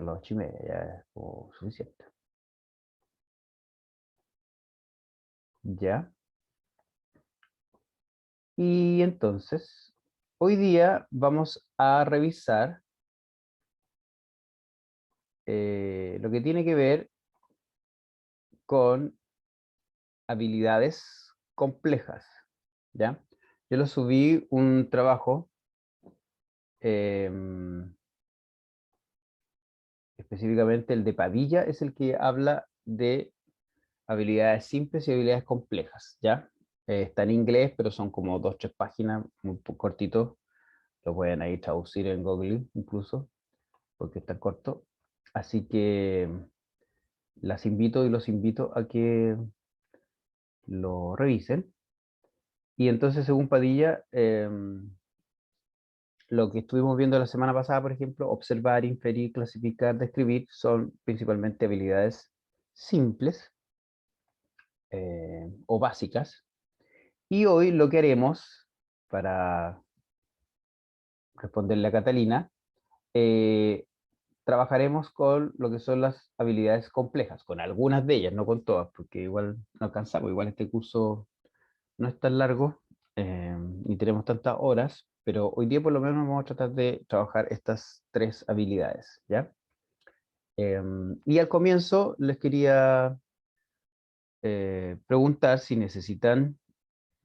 son las 8:30, ya es como suficiente. ¿Ya? Y entonces, hoy día vamos a revisar lo que tiene que ver con habilidades complejas, ¿ya? Yo lo subí un trabajo, específicamente el de Padilla, es el que habla de habilidades simples y habilidades complejas, ¿ya? Está en inglés, pero son como 2 o 3 páginas, muy cortitos. Lo pueden ahí traducir en Google incluso, porque está corto. Así que las invito y los invito a que lo revisen. Y entonces, según Padilla, lo que estuvimos viendo la semana pasada, por ejemplo, observar, inferir, clasificar, describir, son principalmente habilidades simples o básicas. Y hoy lo que haremos, para responderle a Catalina, eh, trabajaremos con lo que son las habilidades complejas, con algunas de ellas, no con todas, porque igual no alcanzamos, igual este curso no es tan largo, ni tenemos tantas horas, pero hoy día por lo menos vamos a tratar de trabajar estas 3 habilidades, ¿ya? Y al comienzo les quería preguntar si necesitan,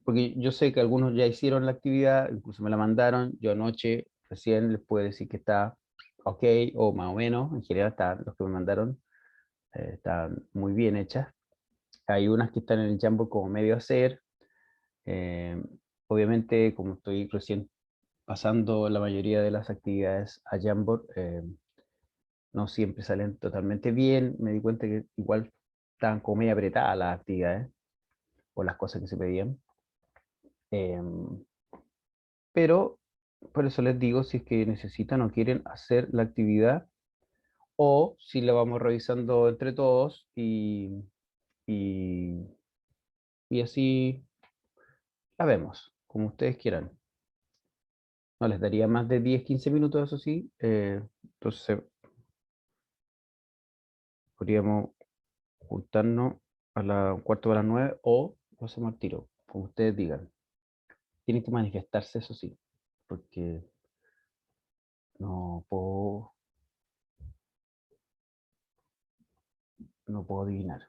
porque yo sé que algunos ya hicieron la actividad, incluso me la mandaron, yo anoche recién les puedo decir que está ok o más o menos, en general están, los que me mandaron están muy bien hechas. Hay unas que están en el Jamboard como medio a hacer. eh, Obviamente, como estoy recién pasando la mayoría de las actividades a Jamboard, no siempre salen totalmente bien. Me di cuenta que igual estaban como medio apretadas las actividades o las cosas que se pedían. Em, pero por eso les digo, si es que necesitan o quieren hacer la actividad, o si la vamos revisando entre todos y, y así la vemos, como ustedes quieran. No les daría más de 10 o 15 minutos, eso sí. Entonces podríamos juntarnos a la cuarto para las 9 o lo hacemos al tiro, como ustedes digan. Tienen que manifestarse, eso sí, porque no puedo, no puedo adivinar,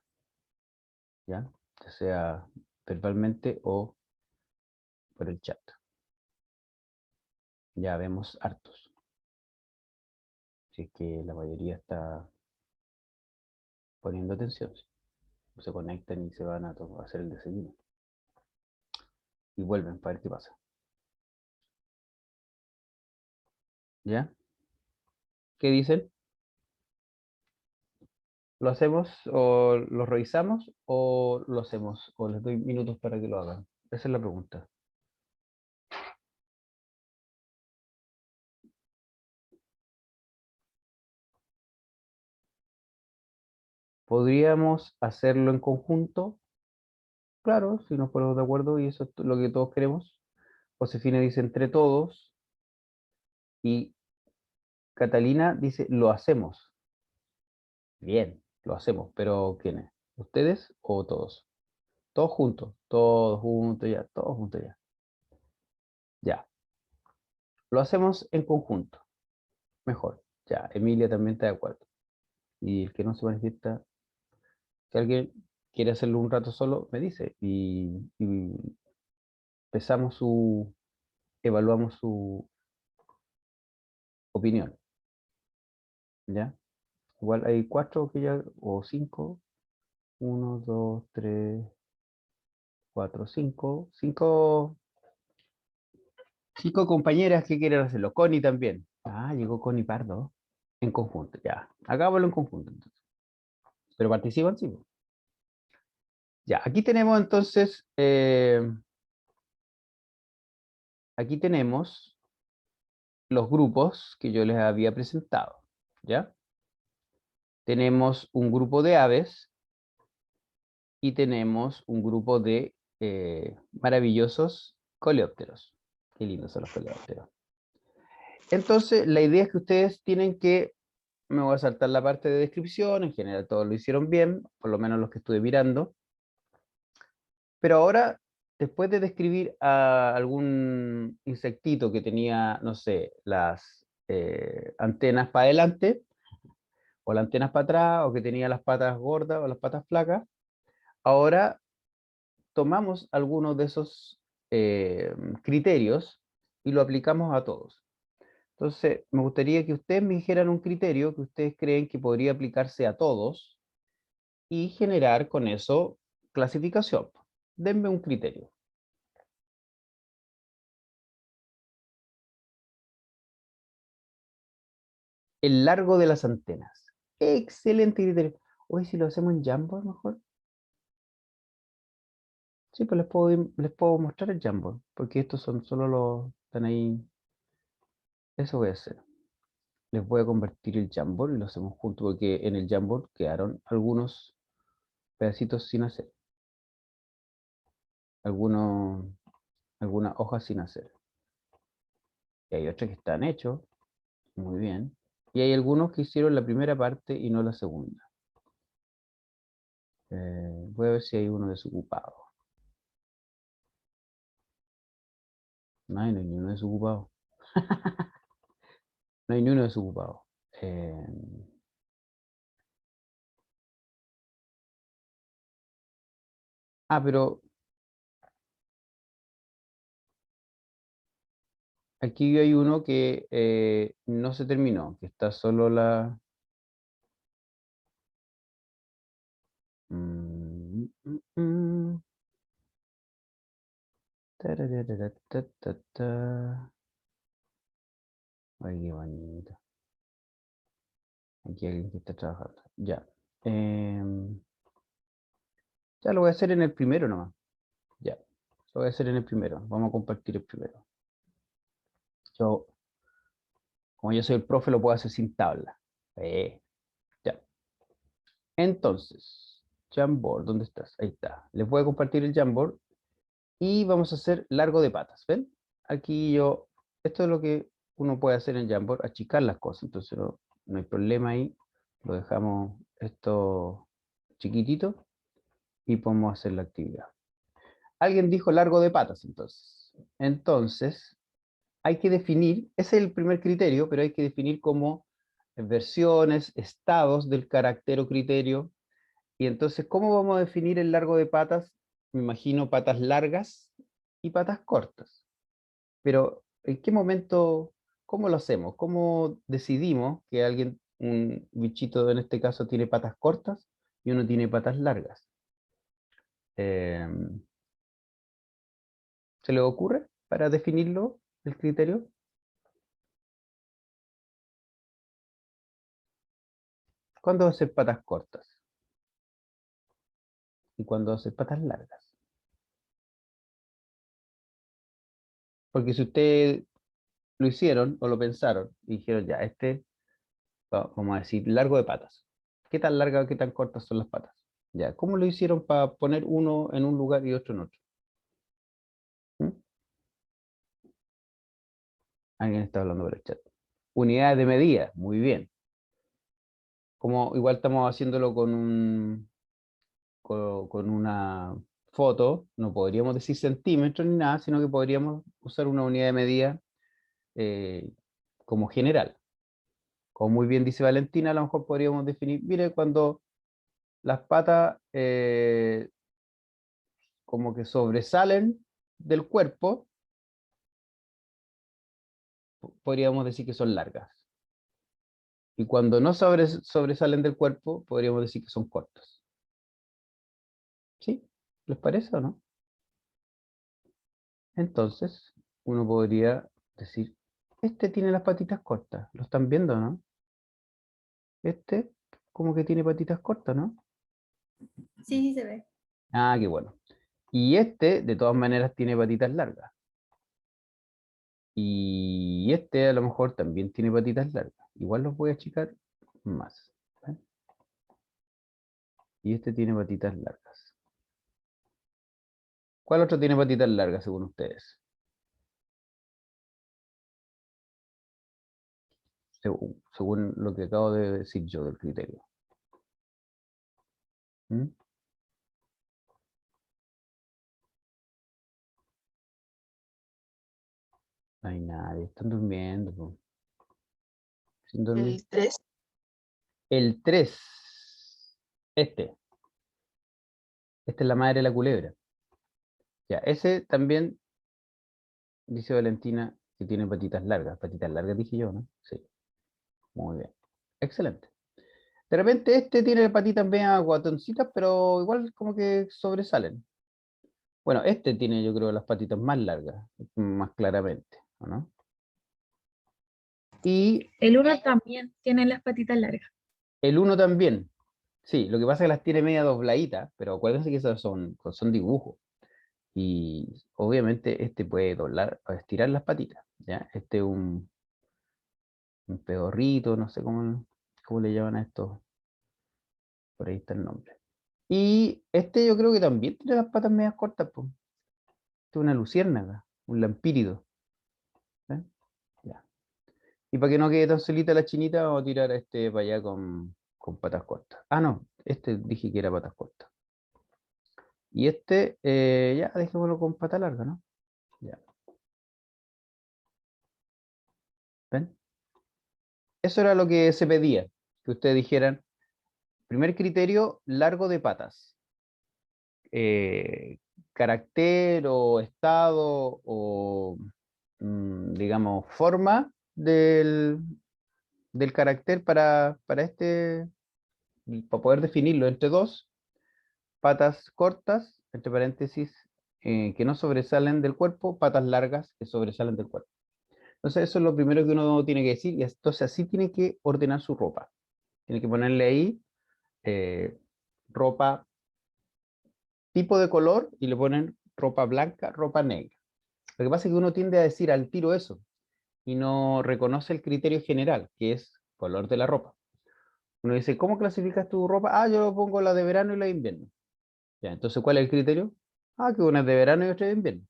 ¿ya? Ya sea verbalmente o por el chat. Ya vemos hartos. Si es que la mayoría está poniendo atención. Se conectan y se van a hacer el desayuno. Y vuelven para ver qué pasa. ¿Ya? ¿Qué dicen? ¿Lo hacemos o lo revisamos o lo hacemos? ¿O les doy minutos para que lo hagan? Esa es la pregunta. ¿Podríamos hacerlo en conjunto? Claro, si nos ponemos de acuerdo y eso es lo que todos queremos. Josefina dice entre todos y Catalina dice lo hacemos. Bien, lo hacemos, pero ¿quiénes? ¿Ustedes o todos? Todos juntos ya, todos juntos ya. Ya, lo hacemos en conjunto, mejor. Ya, Emilia también está de acuerdo. Y el que no se manifiesta, si alguien quiere hacerlo un rato solo, me dice. Y pesamos evaluamos su opinión, ¿ya? Igual hay 4 que ya, o 5. 1, 2, 3, 4, 5. 5 compañeras que quieren hacerlo. Connie también. Ah, llegó Connie Pardo. En conjunto, ya. Hagámoslo en conjunto, entonces. Pero participan, sí. Ya, aquí tenemos los grupos que yo les había presentado, ¿ya? Tenemos un grupo de aves y tenemos un grupo de maravillosos coleópteros. Qué lindos son los coleópteros. Entonces, la idea es que ustedes tienen que me voy a saltar la parte de descripción, en general todos lo hicieron bien, por lo menos los que estuve mirando. Pero ahora, después de describir a algún insectito que tenía, no sé, las antenas para adelante, o las antenas para atrás, o que tenía las patas gordas o las patas flacas, ahora tomamos algunos de esos criterios y lo aplicamos a todos. Entonces, me gustaría que ustedes me dijeran un criterio que ustedes creen que podría aplicarse a todos y generar con eso clasificación. Denme un criterio. El largo de las antenas. Excelente criterio. Hoy si lo hacemos en Jamboard mejor. Sí, pues les puedo mostrar el Jamboard, porque estos son solo los, están ahí. Eso voy a hacer. Les voy a convertir el Jamboard y lo hacemos juntos, porque en el Jamboard quedaron algunos pedacitos sin hacer. Algunos, algunas hojas sin hacer. Y hay otros que están hechos. Muy bien. Y hay algunos que hicieron la primera parte y no la segunda. Voy a ver si hay uno desocupado. No hay ni uno desocupado. No hay ni uno desocupado. Eh, pero aquí hay uno que no se terminó, que está solo la... mm. Tarararatatata. Ay, qué bonito. Aquí hay alguien que está trabajando. Ya. Em, ya lo voy a hacer en el primero nomás. Ya. Lo voy a hacer en el primero. Vamos a compartir el primero. Yo, como yo soy el profe, lo puedo hacer sin tabla. Ya. Entonces, Jamboard, ¿dónde estás? Ahí está. Les voy a compartir el Jamboard y vamos a hacer largo de patas. ¿Ven? Aquí yo, esto es lo que uno puede hacer en Jamboard, achicar las cosas. Entonces no hay problema ahí. Lo dejamos esto chiquitito y podemos hacer la actividad. Alguien dijo largo de patas, entonces. Entonces, hay que definir, ese es el primer criterio, pero hay que definir como versiones, estados del carácter o criterio. Y entonces, ¿cómo vamos a definir el largo de patas? Me imagino patas largas y patas cortas. Pero, ¿en qué momento, cómo lo hacemos? ¿Cómo decidimos que alguien, un bichito en este caso, tiene patas cortas y uno tiene patas largas? Em, ¿Se le ocurre para definirlo, el criterio? ¿Cuándo va a ser patas cortas? ¿Y cuándo va a ser patas largas? Porque si ustedes lo hicieron o lo pensaron y dijeron, ya, vamos a decir, largo de patas. ¿Qué tan largas o qué tan cortas son las patas? Ya, ¿cómo lo hicieron para poner uno en un lugar y otro en otro? ¿Mm? Alguien está hablando por el chat. Unidades de medida, muy bien. Como igual estamos haciéndolo con una foto, no podríamos decir centímetros ni nada, sino que podríamos usar una unidad de medida eh, como general. Como muy bien dice Valentina, a lo mejor podríamos definir, mire, cuando las patas como que sobresalen del cuerpo, podríamos decir que son largas. Y cuando no sobresalen del cuerpo, podríamos decir que son cortas. ¿Sí? ¿Les parece o no? Entonces, uno podría decir, este tiene las patitas cortas. ¿Lo están viendo, no? Este como que tiene patitas cortas, ¿no? Sí, sí se ve. Ah, qué bueno. Y este, de todas maneras, tiene patitas largas. Y este a lo mejor también tiene patitas largas. Igual los voy a achicar más. ¿Ven? Y este tiene patitas largas. ¿Cuál otro tiene patitas largas según ustedes? según lo que acabo de decir yo del criterio. ¿Mm? No hay nadie, están durmiendo. Po. ¿Sin dormir? El 3. El 3. Este. Esta es la madre de la culebra. Ya, ese también, dice Valentina, que tiene patitas largas. Patitas largas dije yo, ¿no? Sí. Muy bien. Excelente. De repente este tiene patitas medio aguatoncitas, pero igual como que sobresalen. Bueno, este tiene yo creo las patitas más largas, más claramente, ¿o no? Y El uno también tiene las patitas largas. el uno también. Sí, lo que pasa es que las tiene media dobladitas, pero acuérdense que esas son dibujos. Y obviamente este puede doblar o estirar las patitas, ¿ya? Este es un pedorrito, no sé cómo le llaman a esto. Por ahí está el nombre. Y este yo creo que también tiene las patas medias cortas, pues. Este es una luciérnaga, un lampírido. ¿Eh? Ya. Y para que no quede tan solita la chinita, vamos a tirar a este para allá con patas cortas. Ah, no, este dije que era patas cortas. Y este, ya, dejémoslo con pata larga, ¿no? Ya. ¿Ven? Eso era lo que se pedía, que ustedes dijeran, primer criterio, largo de patas. Carácter o estado o, digamos, forma del carácter para para poder definirlo entre dos, patas cortas, entre paréntesis, que no sobresalen del cuerpo, patas largas que sobresalen del cuerpo. Entonces eso es lo primero que uno tiene que decir, y entonces así tiene que ordenar su ropa. Tiene que ponerle ahí ropa tipo de color y le ponen ropa blanca, ropa negra. Lo que pasa es que uno tiende a decir al tiro eso y no reconoce el criterio general, que es color de la ropa. Uno dice, ¿cómo clasificas tu ropa? Ah, yo lo pongo la de verano y la de invierno. Ya, entonces, ¿cuál es el criterio? Ah, que una es de verano y otra es de invierno.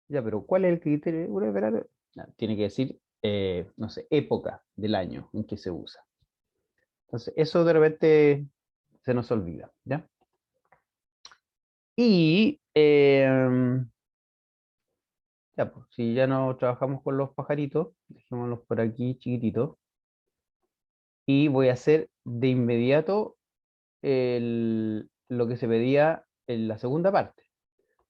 Ya, pero ¿cuál es el criterio? Una es de verano. Ya, tiene que decir, no sé, época del año en que se usa. Entonces, eso de repente se nos olvida, ¿ya? Y, ya, pues, si ya no trabajamos con los pajaritos, dejémoslos por aquí chiquititos. Y voy a hacer de inmediato lo que se pedía en la segunda parte.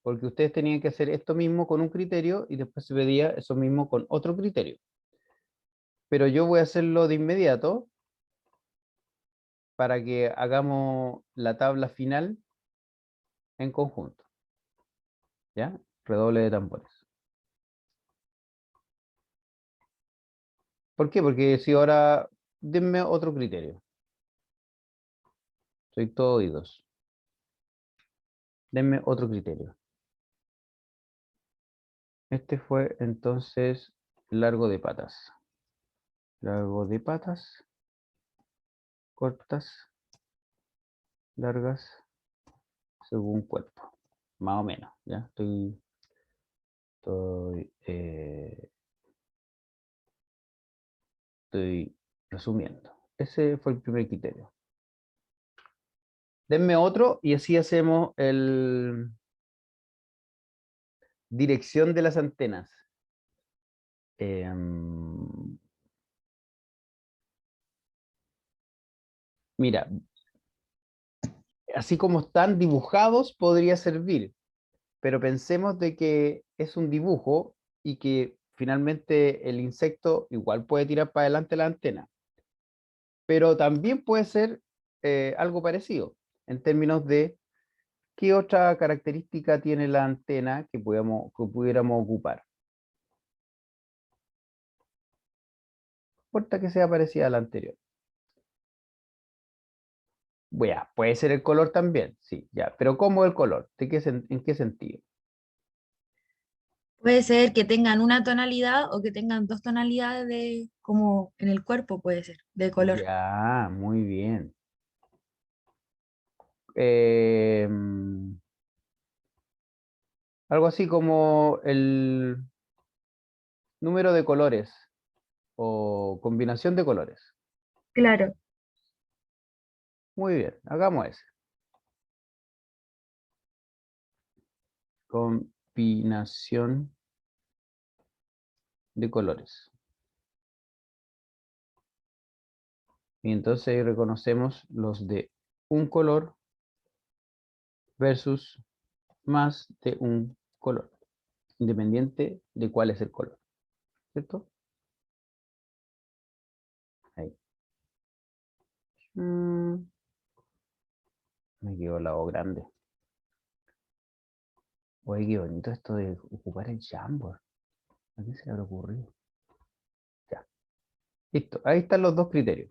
Porque ustedes tenían que hacer esto mismo con un criterio y después se pedía eso mismo con otro criterio. Pero yo voy a hacerlo de inmediato para que hagamos la tabla final en conjunto. ¿Ya? Redoble de tambores. ¿Por qué? Porque si ahora denme otro criterio. Soy todo oídos. Denme otro criterio. Este fue entonces largo de patas. Largo de patas. Cortas. Largas. Según cuerpo. Más o menos. ¿Ya? Estoy, estoy resumiendo. Ese fue el primer criterio. Denme otro y así hacemos el dirección de las antenas. Mira, así como están dibujados podría servir, pero pensemos de que es un dibujo y que finalmente el insecto igual puede tirar para adelante la antena, pero también puede ser algo parecido en términos de qué otra característica tiene la antena que pudiéramos ocupar. No importa que sea parecida a la anterior. Bueno, puede ser el color también, sí, ya. Pero ¿cómo el color? ¿En qué sentido? Puede ser que tengan una tonalidad o que tengan dos tonalidades de, como en el cuerpo puede ser, de color. Ya, muy bien. Eh, Algo así como el número de colores o combinación de colores? Claro. Muy bien, hagamos ese. Combinación de colores. Y entonces ahí reconocemos los de un color versus más de un color, independiente de cuál es el color, ¿cierto? Ahí. Me quedó la O grande. Oye, qué bonito esto de ocupar el Jamboard. ¿A qué se le habrá ocurrido? Ya. Listo. Ahí están los dos criterios.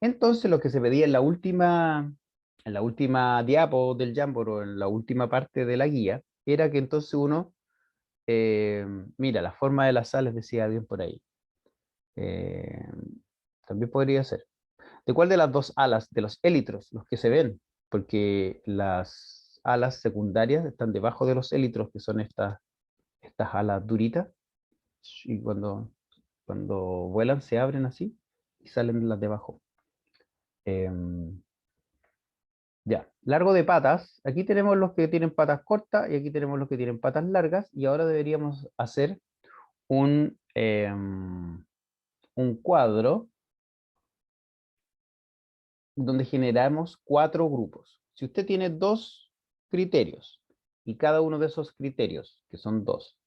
Entonces, lo que se pedía en la última diapo del Jamboard o en la última parte de la guía, era que entonces uno, mira, la forma de las sales decía bien por ahí. Eh, también podría ser. ¿De cuál de las dos alas, de los élitros, los que se ven? Porque las alas secundarias están debajo de los élitros, que son estas alas duritas, y cuando vuelan se abren así y salen las de abajo. Ya, largo de patas. Aquí tenemos los que tienen patas cortas y aquí tenemos los que tienen patas largas, y ahora deberíamos hacer un cuadro donde generamos 4 grupos. Si usted tiene 2 criterios y cada uno de esos criterios, que son 2,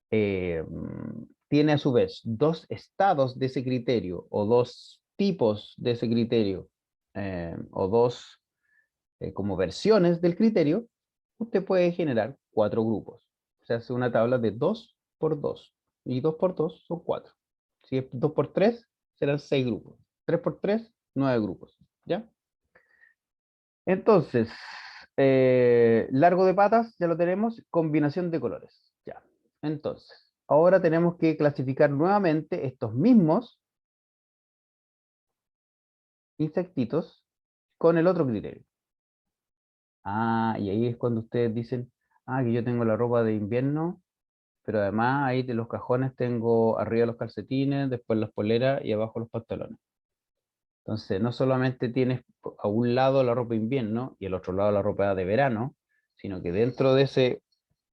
tiene a su vez 2 estados de ese criterio o 2 tipos de ese criterio o 2 como versiones del criterio, usted puede generar 4 grupos. Se hace una tabla de 2 por 2 y 2 por 2 son 4. Si es 2 por 3 serán 6 grupos. 3 por 3, 9 grupos. ¿Ya? Entonces, largo de patas, ya lo tenemos, combinación de colores. Ya. Entonces, ahora tenemos que clasificar nuevamente estos mismos insectitos con el otro criterio. Ah, y ahí es cuando ustedes dicen, ah, que yo tengo la ropa de invierno, pero además ahí de los cajones tengo arriba los calcetines, después las poleras y abajo los pantalones. Entonces, no solamente tienes a un lado la ropa de invierno y al otro lado la ropa de verano, sino que dentro de ese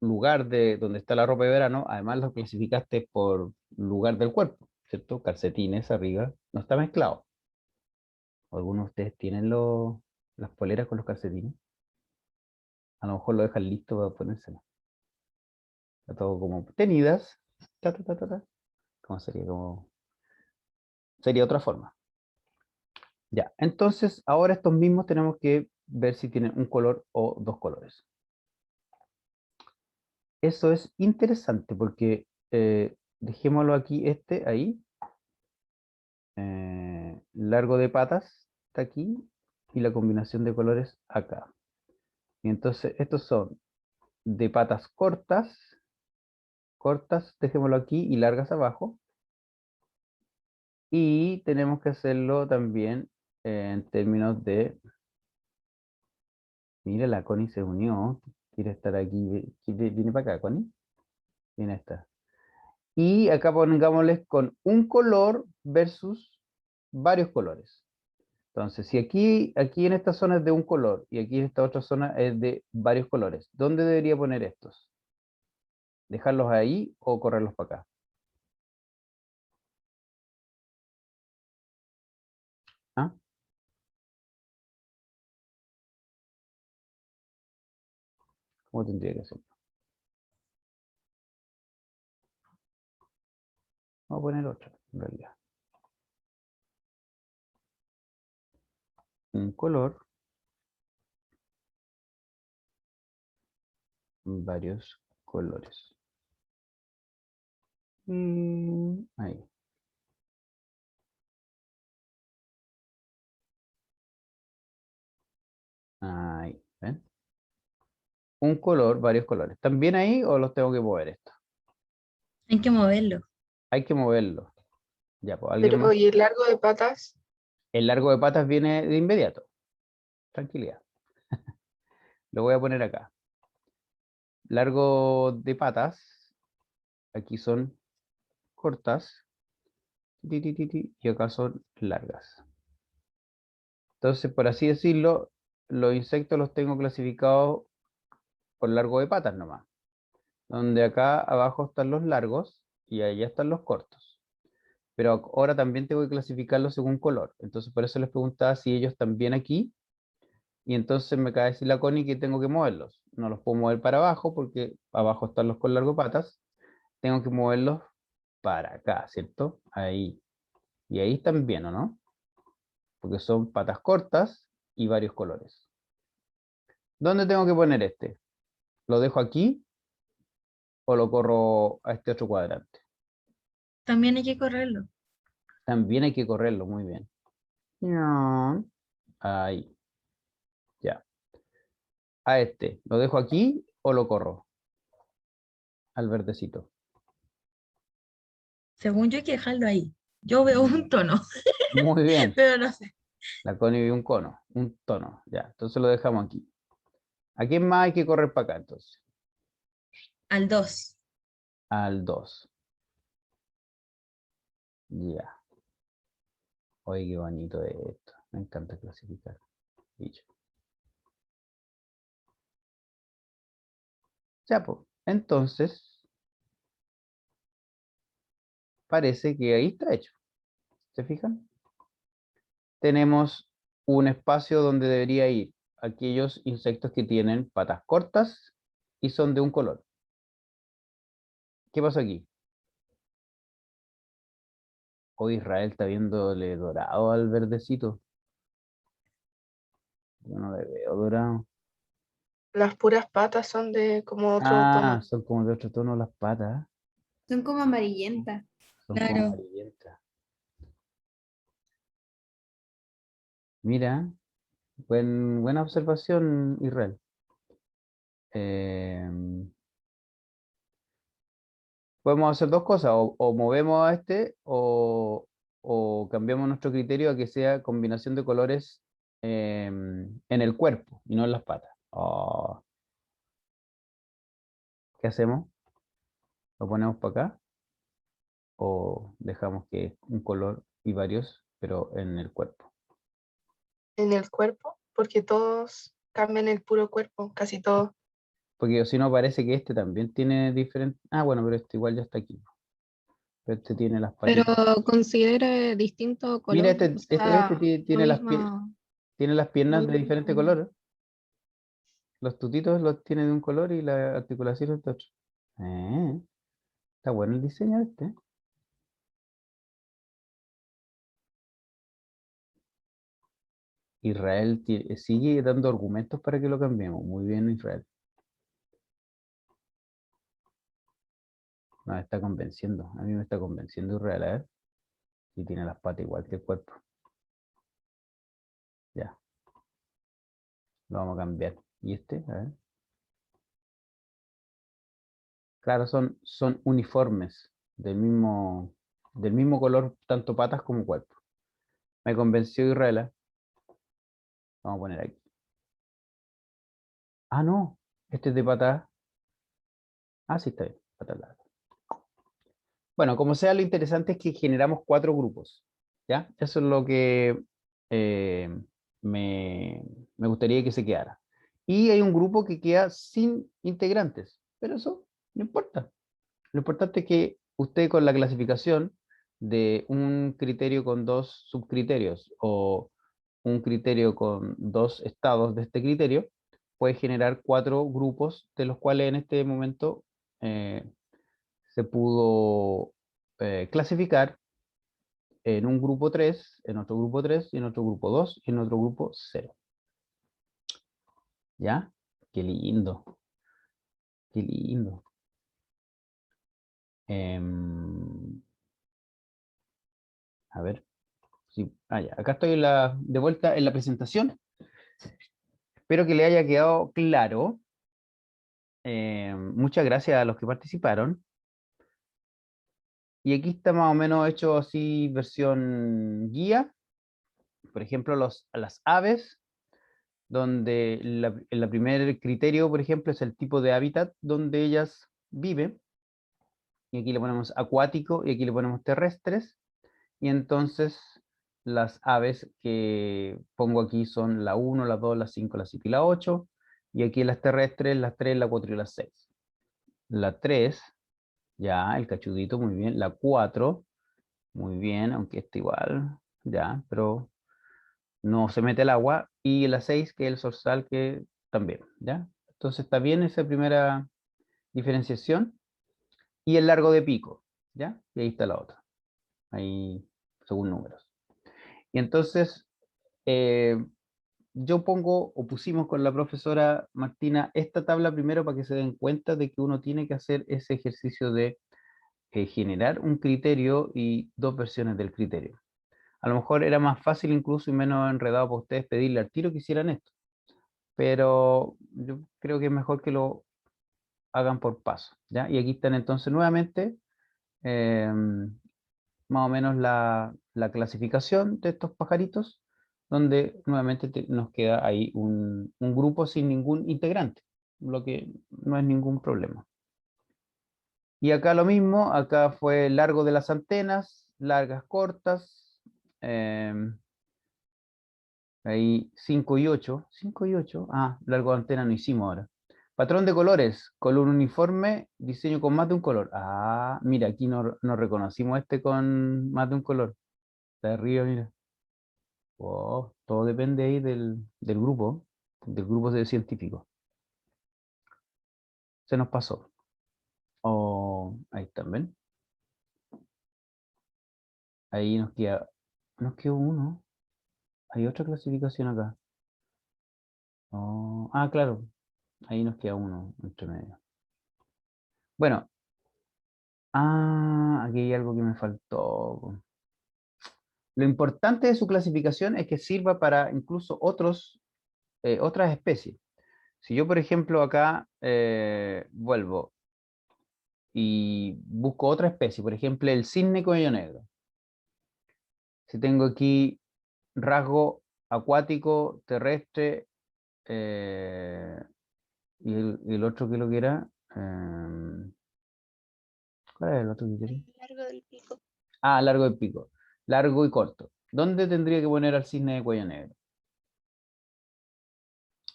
lugar de donde está la ropa de verano, además lo clasificaste por lugar del cuerpo, ¿cierto? Calcetines arriba, no está mezclado. ¿Algunos de ustedes tienen las poleras con los calcetines? A lo mejor lo dejan listo para ponérselo. Está todo como tenidas. Ta, ta, ta, ta, ta. ¿Cómo sería? Sería otra forma. Ya, entonces ahora estos mismos tenemos que ver si tienen un color o 2 colores. Eso es interesante porque dejémoslo aquí, ahí. Largo de patas está aquí y la combinación de colores acá. Y entonces estos son de patas cortas, dejémoslo aquí y largas abajo. Y tenemos que hacerlo también en términos de, mira, la Connie se unió, quiere estar aquí, viene para acá, Connie, viene a estar. Y acá pongámosles con un color versus varios colores. Entonces, si aquí en esta zona es de un color y aquí en esta otra zona es de varios colores, ¿dónde debería poner estos? ¿Dejarlos ahí o correrlos para acá? ¿Ah? ¿Cómo tendría que ser? Vamos a poner otro, en realidad. Un color, varios colores. Ahí. Ahí, ¿ven? Un color, varios colores. ¿Están bien ahí o los tengo que mover esto? Hay que moverlo. Hay que moverlo. Ya, pues, ¿alguien Pero, más? ¿y el largo de patas? El largo de patas viene de inmediato. Tranquilidad. Lo voy a poner acá. Largo de patas. Aquí son cortas. y acá son largas. Entonces, por así decirlo, los insectos los tengo clasificados por largo de patas nomás. Donde acá abajo están los largos y allá están los cortos. Pero ahora también tengo que clasificarlos según color. Entonces, por eso les preguntaba si ellos también aquí. Y entonces me acaba de decir la Connie que tengo que moverlos. No los puedo mover para abajo porque abajo están los con largo patas. Tengo que moverlos para acá, ¿cierto? Ahí. Y ahí están bien, ¿o no? Porque son patas cortas y varios colores. ¿Dónde tengo que poner este? ¿Lo dejo aquí o lo corro a este otro cuadrante? También hay que correrlo. También hay que correrlo, muy bien. No. Ahí, ya. A este, ¿lo dejo aquí o lo corro? Al verdecito. Según yo hay que dejarlo ahí. Yo veo un tono, Muy bien. pero no sé. La Connie vio un cono, un tono. Ya, entonces lo dejamos aquí. ¿A quién más hay que correr para acá entonces? Al 2. Al 2. Ya. Oye, qué bonito es esto. Me encanta clasificar. Dicho. Ya, pues. Entonces, parece que ahí está hecho. ¿Se fijan? Tenemos un espacio donde debería ir aquellos insectos que tienen patas cortas y son de un color. ¿Qué pasó aquí? Hoy Israel está viéndole dorado al verdecito. Yo no le veo dorado. Las puras patas son de como otro Ah, tono. son como de otro tono las patas. Son como amarillentas. Son como Claro. amarillentas. Mira, buena observación, Israel. Eh, Podemos hacer dos cosas, o movemos a este o cambiamos nuestro criterio a que sea combinación de colores en el cuerpo y no en las patas. Oh, ¿qué hacemos? ¿Lo ponemos para acá o dejamos que es un color y varios, pero en el cuerpo? En el cuerpo, porque todos cambian el puro cuerpo, casi todos. Porque si no parece que este también tiene diferente... Ah, bueno, pero este igual ya está aquí. Pero este tiene las Pero patitas. considere distinto Mira, color, o este sea, no misma, tiene las no piernas de diferente mismo. color. Los tutitos los tiene de un color y la articulación es de otro. Eh, Está bueno el diseño este. Israel sigue dando argumentos para que lo cambiemos. Muy bien, Israel. Nos está convenciendo. A mí me está convenciendo Israel. A ver si tiene las patas igual que el cuerpo. Ya, lo vamos a cambiar. ¿Y este? A ver. Claro, son uniformes del mismo color, tanto patas como cuerpo. Me convenció Israel. Vamos a poner aquí. Ah, no. Este es de patas. Ah, sí, está bien. Patas largas. Bueno, como sea, lo interesante es que generamos 4 grupos. ¿Ya? Eso es lo que eh, me, me gustaría que se quedara. Y hay un grupo que queda sin integrantes, pero eso no importa. Lo importante es que usted con la clasificación de un criterio con 2 subcriterios o un criterio con 2 estados de este criterio, puede generar 4 grupos de los cuales en este momento eh, se pudo clasificar en un grupo 3, en otro grupo 3, y en otro grupo 2, y en otro grupo 0. ¿Ya? Qué lindo, qué lindo. A ver, sí. Ya. Acá estoy de vuelta en la presentación. Espero que le haya quedado claro. Muchas gracias a los que participaron. Y aquí está más o menos hecho así versión guía. Por ejemplo, las aves, donde el primer criterio, por ejemplo, es el tipo de hábitat donde ellas viven. Y aquí le ponemos acuático y aquí le ponemos terrestres. y entonces las aves que pongo aquí son la 1, la 2, la 5, la 7 y la 8, y aquí las terrestres, las 3, la 4 y la 6. La 3, ya, el cachudito, muy bien. La 4, muy bien, aunque está igual, ya, pero no se mete el agua. Y la 6, que es el zorzal, que también, ¿ya? Entonces está bien esa primera diferenciación. Y el largo de pico, ¿ya? Y ahí está la otra. Ahí, según números. Y entonces, yo pongo, o pusimos con la profesora Martina, esta tabla primero para que se den cuenta de que uno tiene que hacer ese ejercicio de generar un criterio y dos versiones del criterio. A lo mejor era más fácil incluso y menos enredado para ustedes pedirle al tiro que hicieran esto, pero yo creo que es mejor que lo hagan por paso, ¿ya? Y aquí están entonces nuevamente más o menos la clasificación de estos pajaritos, donde nuevamente nos queda ahí un grupo sin ningún integrante, lo que no es ningún problema. Y acá lo mismo, acá fue largo de las antenas, largas, cortas, ahí 5 y 8, 5 y 8, largo de antena no hicimos ahora. Patrón de colores, color uniforme, diseño con más de un color. Mira, aquí no reconocimos este con más de un color. Está de arriba, mira. Oh, todo depende ahí del grupo de científicos. Se nos pasó. Oh, ahí también. Ahí nos quedó uno. Hay otra clasificación acá. Oh, claro. Ahí nos queda uno entre medio. Bueno. Aquí hay algo que me faltó. Lo importante de su clasificación es que sirva para incluso otras especies. Si yo, por ejemplo, acá vuelvo y busco otra especie, por ejemplo, el cisne cuello negro. Si tengo aquí rasgo acuático, terrestre, y el otro que lo que era, ¿cuál es el otro que quería? Largo del pico. Largo de pico, largo y corto. ¿Dónde tendría que poner al cisne de cuello negro?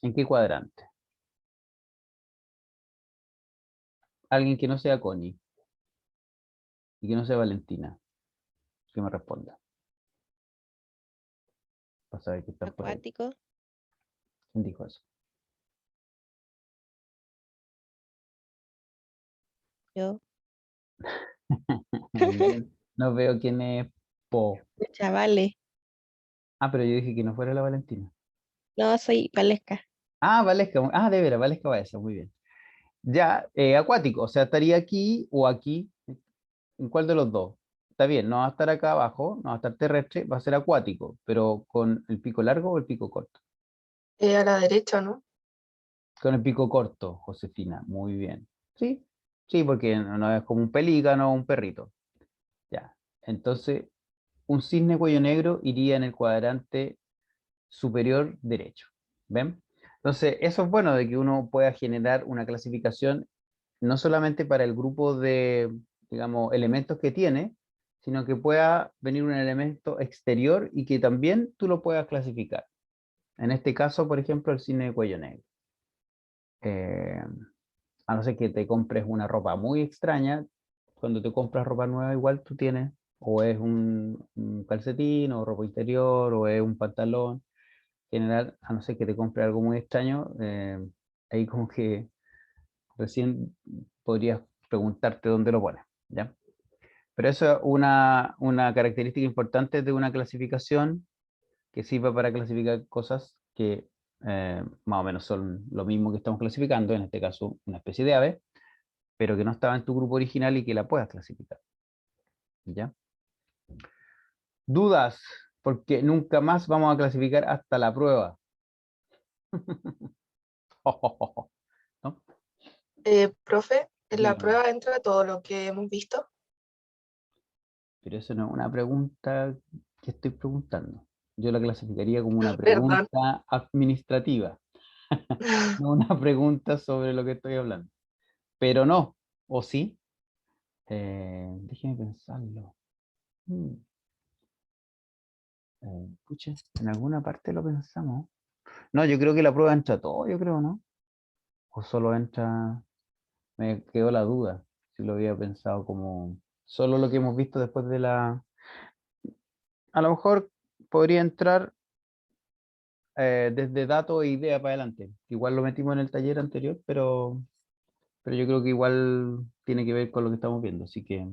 ¿En qué cuadrante? Alguien que no sea Connie y que no sea Valentina, que me responda. Para saber que están por ahí. Acuático. ¿Quién dijo eso? Yo. Muy bien. No veo quién es Po. Chavales. Pero yo dije que no fuera la Valentina. No, soy Valesca. Valesca. De veras, Valesca va esa, muy bien. Ya, acuático, o sea, estaría aquí o aquí. ¿En cuál de los dos? Está bien, no va a estar acá abajo, no va a estar terrestre, va a ser acuático, pero ¿con el pico largo o el pico corto? A la derecha, ¿no? Con el pico corto, Josefina, muy bien. Sí, sí, porque no es como un pelícano o un perrito. Ya, entonces, un cisne cuello negro iría en el cuadrante superior derecho. ¿Ven? Entonces, eso es bueno de que uno pueda generar una clasificación no solamente para el grupo de, digamos, elementos que tiene, sino que pueda venir un elemento exterior y que también tú lo puedas clasificar. En este caso, por ejemplo, el cisne de cuello negro. Eh, a no ser que te compres una ropa muy extraña, cuando te compras ropa nueva igual tú tienes, o es un calcetín, o ropa interior, o es un pantalón. En general, a no ser que te compres algo muy extraño, ahí como que recién podrías preguntarte dónde lo pones, ¿ya? Pero eso es una característica importante de una clasificación que sirva para clasificar cosas que más o menos son lo mismo que estamos clasificando, en este caso una especie de ave, pero que no estaba en tu grupo original y que la puedas clasificar, ¿ya? Dudas, porque nunca más vamos a clasificar hasta la prueba. ¿No? Profe, en la Dígame. prueba entra todo lo que hemos visto. Pero eso no es una pregunta que estoy preguntando. Yo la clasificaría como una Perdón. pregunta administrativa, no una pregunta sobre lo que estoy hablando. Pero no, ¿o sí? Déjeme pensarlo. Pucha, en alguna parte lo pensamos. No, yo creo que la prueba entra todo, yo creo, ¿no? O solo entra, me quedó la duda, si lo había pensado como solo lo que hemos visto después de la... A lo mejor podría entrar desde datos e idea para adelante. Igual lo metimos en el taller anterior, pero yo creo que igual tiene que ver con lo que estamos viendo, así que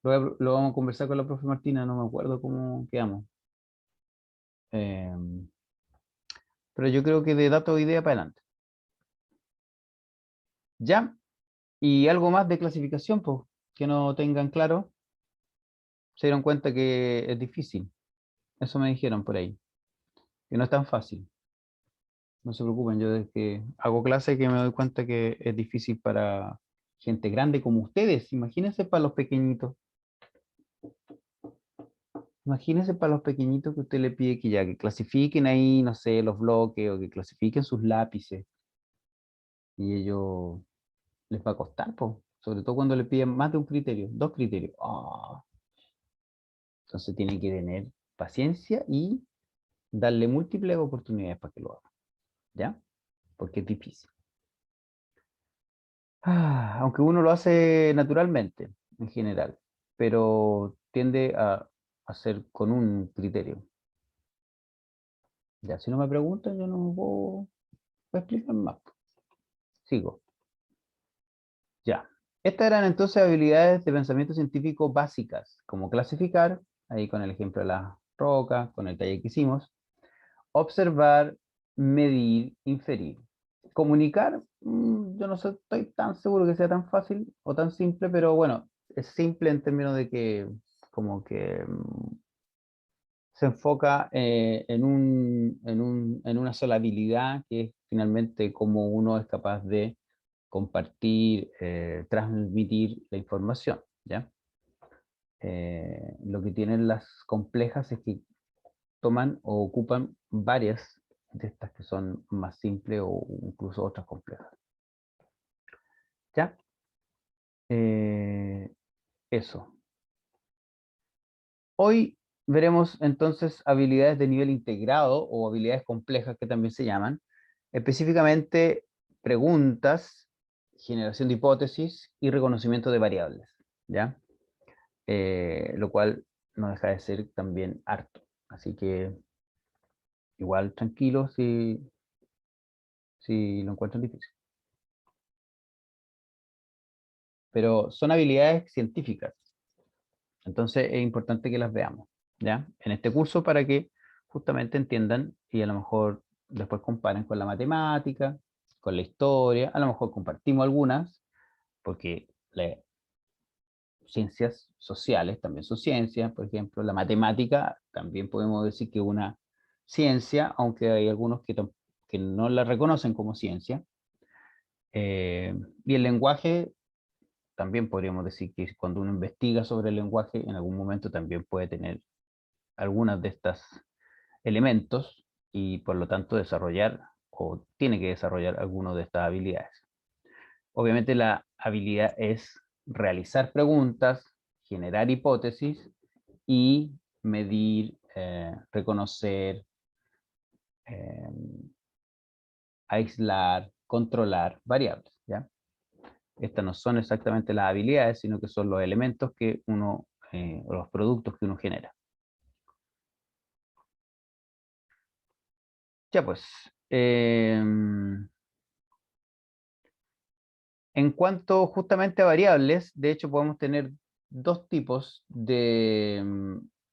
lo vamos a conversar con la profe Martina, no me acuerdo cómo quedamos. Pero yo creo que de datos e idea para adelante. ¿Ya? Y algo más de clasificación, pues, que no tengan claro. Se dieron cuenta que es difícil. Eso me dijeron por ahí. Que no es tan fácil. No se preocupen, yo desde que hago clase que me doy cuenta que es difícil para gente grande como ustedes. Imagínense para los pequeñitos. Imagínense para los pequeñitos que usted le pide que ya, que clasifiquen ahí, no sé, los bloques o que clasifiquen sus lápices. Y ellos les va a costar, pues. Sobre todo cuando le piden más de un criterio, 2 criterios. Ah. Entonces tiene que tener paciencia y darle múltiples oportunidades para que lo haga. ¿Ya? Porque es difícil. Aunque uno lo hace naturalmente, en general, pero tiende a hacer con un criterio. Ya, si no me preguntan, yo no puedo explicar más. Sigo. Ya. Estas eran entonces habilidades de pensamiento científico básicas, como clasificar, ahí con el ejemplo de las rocas, con el taller que hicimos, observar, medir, inferir. Comunicar, yo no estoy tan seguro que sea tan fácil o tan simple, pero bueno, es simple en términos de que como que se enfoca en una sola habilidad, que es finalmente cómo uno es capaz de compartir, transmitir la información, ¿ya? Lo que tienen las complejas es que toman o ocupan varias de estas que son más simples o incluso otras complejas. ¿Ya? Eso. Hoy veremos entonces habilidades de nivel integrado o habilidades complejas que también se llaman, específicamente preguntas, generación de hipótesis y reconocimiento de variables, ¿ya? Lo cual no deja de ser también harto. Así que igual tranquilos si lo encuentran difícil. Pero son habilidades científicas. Entonces es importante que las veamos, ¿ya? En este curso para que justamente entiendan y a lo mejor después comparen con la matemática, con la historia, a lo mejor compartimos algunas, porque las ciencias sociales también son ciencias, por ejemplo, la matemática también podemos decir que es una ciencia, aunque hay algunos que no la reconocen como ciencia. Y el lenguaje también podríamos decir que cuando uno investiga sobre el lenguaje, en algún momento también puede tener algunas de estos elementos y por lo tanto desarrollar o tiene que desarrollar algunas de estas habilidades. Obviamente la habilidad es realizar preguntas, generar hipótesis y medir, reconocer, aislar, controlar variables, ¿ya? Estas no son exactamente las habilidades, sino que son los elementos que uno, o los productos que uno genera. Ya pues, en cuanto justamente a variables, de hecho podemos tener dos tipos de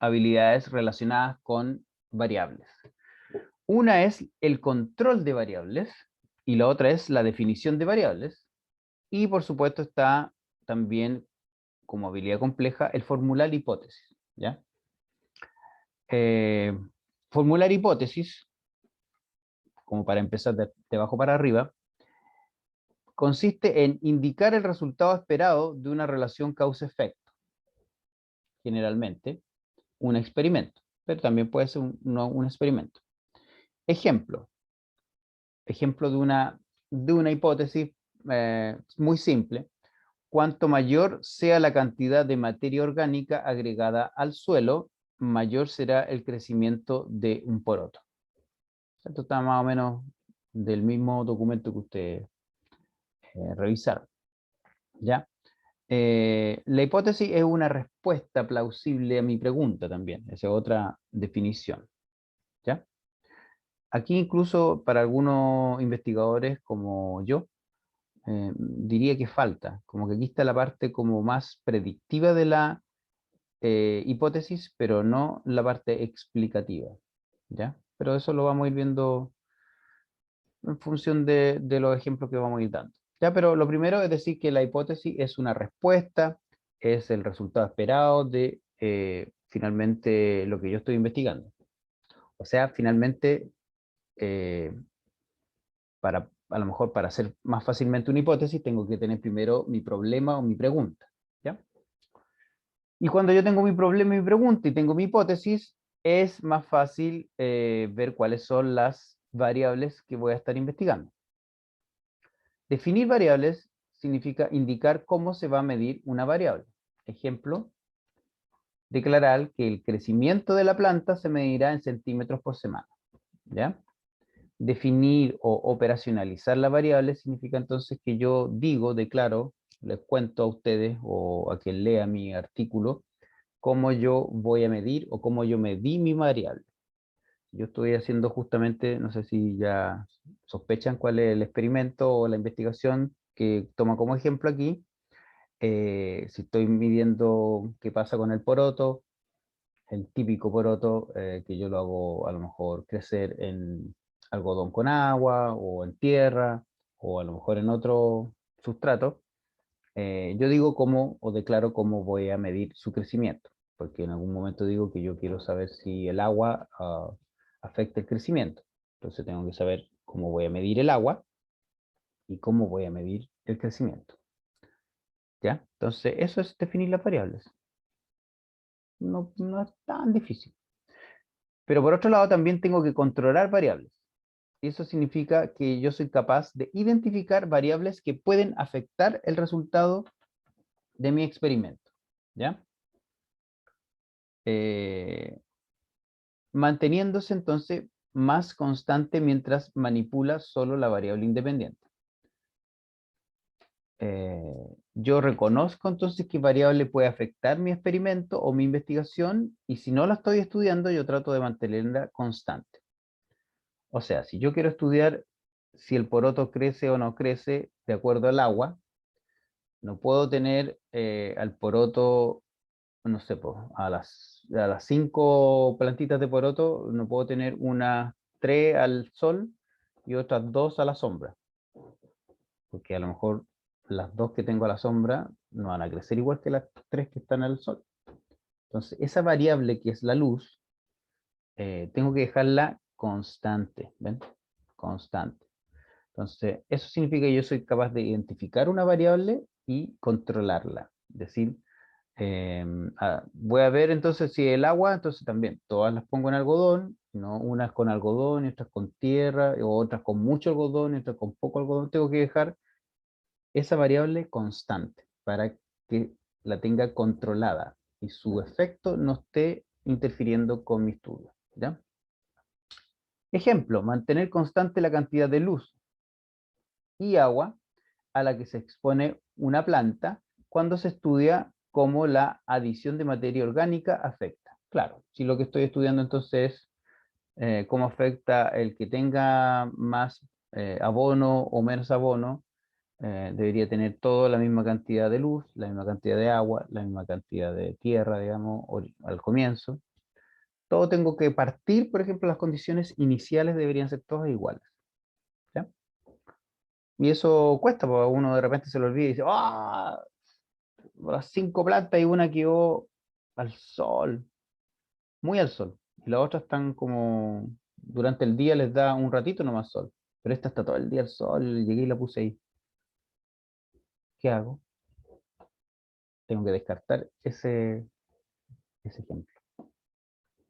habilidades relacionadas con variables. Una es el control de variables y la otra es la definición de variables. Y por supuesto está también como habilidad compleja el formular hipótesis, ¿ya? Formular hipótesis, como para empezar de abajo para arriba, consiste en indicar el resultado esperado de una relación causa-efecto, generalmente un experimento, pero también puede ser un experimento. Ejemplo de una hipótesis muy simple: cuanto mayor sea la cantidad de materia orgánica agregada al suelo, mayor será el crecimiento de un poroto. Esto está más o menos del mismo documento que ustedes revisaron. ¿Ya? La hipótesis es una respuesta plausible a mi pregunta también. Esa es otra definición. ¿Ya? Aquí incluso para algunos investigadores como yo, diría que falta. Como que aquí está la parte como más predictiva de la hipótesis, pero no la parte explicativa. ¿Ya? Pero eso lo vamos a ir viendo en función de los ejemplos que vamos a ir dando. Ya, pero lo primero es decir que la hipótesis es una respuesta, es el resultado esperado de finalmente lo que yo estoy investigando. O sea, finalmente, a lo mejor para hacer más fácilmente una hipótesis, tengo que tener primero mi problema o mi pregunta. ¿Ya? Y cuando yo tengo mi problema y mi pregunta y tengo mi hipótesis, es más fácil ver cuáles son las variables que voy a estar investigando. Definir variables significa indicar cómo se va a medir una variable. Ejemplo, declarar que el crecimiento de la planta se medirá en centímetros por semana. ¿Ya? Definir o operacionalizar la variable significa entonces que yo digo, declaro, les cuento a ustedes o a quien lea mi artículo, cómo yo voy a medir o cómo yo medí mi variable. Yo estoy haciendo justamente, no sé si ya sospechan cuál es el experimento o la investigación que toma como ejemplo aquí. Si estoy midiendo qué pasa con el poroto, el típico poroto que yo lo hago a lo mejor crecer en algodón con agua o en tierra o a lo mejor en otro sustrato, yo digo cómo o declaro cómo voy a medir su crecimiento, porque en algún momento digo que yo quiero saber si el agua afecta el crecimiento. Entonces tengo que saber cómo voy a medir el agua y cómo voy a medir el crecimiento. ¿Ya? Entonces eso es definir las variables. No, no es tan difícil. Pero por otro lado también tengo que controlar variables. Y eso significa que yo soy capaz de identificar variables que pueden afectar el resultado de mi experimento. ¿Ya? Manteniéndose entonces más constante mientras manipula solo la variable independiente. Yo reconozco entonces qué variable puede afectar mi experimento o mi investigación, y si no la estoy estudiando, yo trato de mantenerla constante. O sea, si yo quiero estudiar si el poroto crece o no crece de acuerdo al agua, no puedo tener al poroto, no sé, a las 5 plantitas de poroto, no puedo tener unas 3 al sol y otras 2 a la sombra. Porque a lo mejor las 2 que tengo a la sombra no van a crecer igual que las 3 que están al sol. Entonces, esa variable que es la luz, tengo que dejarla constante, ¿ven? Constante. Entonces, eso significa que yo soy capaz de identificar una variable y controlarla. Es decir, voy a ver entonces si el agua, entonces también, todas las pongo en algodón, ¿no? Unas con algodón, y otras con tierra, o otras con mucho algodón, y otras con poco algodón. Tengo que dejar esa variable constante para que la tenga controlada y su efecto no esté interfiriendo con mi estudio. ¿Ya? Ejemplo, mantener constante la cantidad de luz y agua a la que se expone una planta cuando se estudia cómo la adición de materia orgánica afecta. Claro, si lo que estoy estudiando entonces es cómo afecta el que tenga más abono o menos abono, debería tener todo la misma cantidad de luz, la misma cantidad de agua, la misma cantidad de tierra, digamos, al comienzo. Todo tengo que partir, por ejemplo, las condiciones iniciales deberían ser todas iguales. ¿Ya? Y eso cuesta, porque uno de repente se lo olvida y dice, ¡ah! Las 5 plantas y una quedó al sol, muy al sol. Y las otras están como, durante el día les da un ratito nomás sol. Pero esta está todo el día al sol, llegué y la puse ahí. ¿Qué hago? Tengo que descartar ese ejemplo.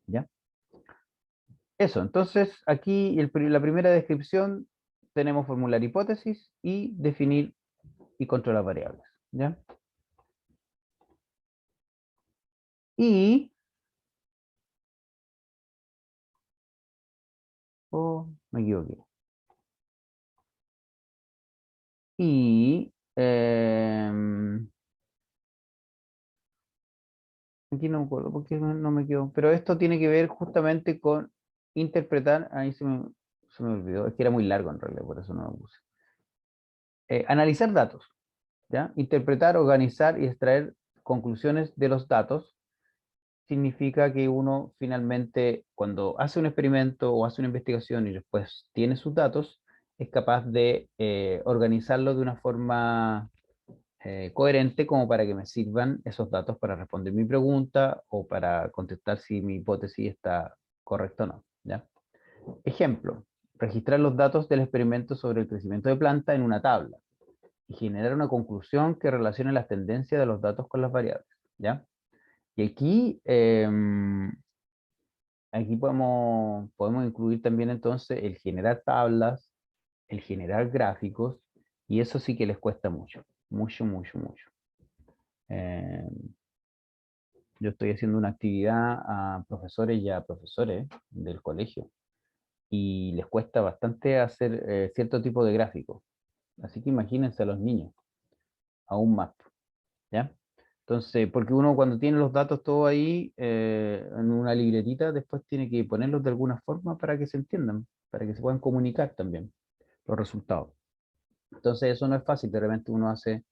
¿Ya? Eso, entonces aquí la primera descripción tenemos formular hipótesis y definir y controlar variables. ¿Ya? Y Oh, me equivoqué. Y aquí no me acuerdo por qué no me quedó. Pero esto tiene que ver justamente con interpretar. Ahí se me olvidó. Es que era muy largo en realidad, por eso no lo puse. Analizar datos, ¿ya? Interpretar, organizar y extraer conclusiones de los datos significa que uno finalmente, cuando hace un experimento o hace una investigación y después tiene sus datos, es capaz de organizarlo de una forma coherente como para que me sirvan esos datos para responder mi pregunta o para contestar si mi hipótesis está correcta o no, ¿ya? Ejemplo, registrar los datos del experimento sobre el crecimiento de planta en una tabla y generar una conclusión que relacione las tendencias de los datos con las variables, ¿ya? Y aquí, aquí podemos incluir también entonces el generar tablas, el generar gráficos, y eso sí que les cuesta mucho, mucho, mucho, mucho. Yo estoy haciendo una actividad a profesores y a profesores del colegio, y les cuesta bastante hacer cierto tipo de gráficos. Así que imagínense a los niños, aún más, ¿ya? Entonces, porque uno cuando tiene los datos todos ahí en una libretita, después tiene que ponerlos de alguna forma para que se entiendan, para que se puedan comunicar también los resultados. Entonces eso no es fácil, de repente uno hace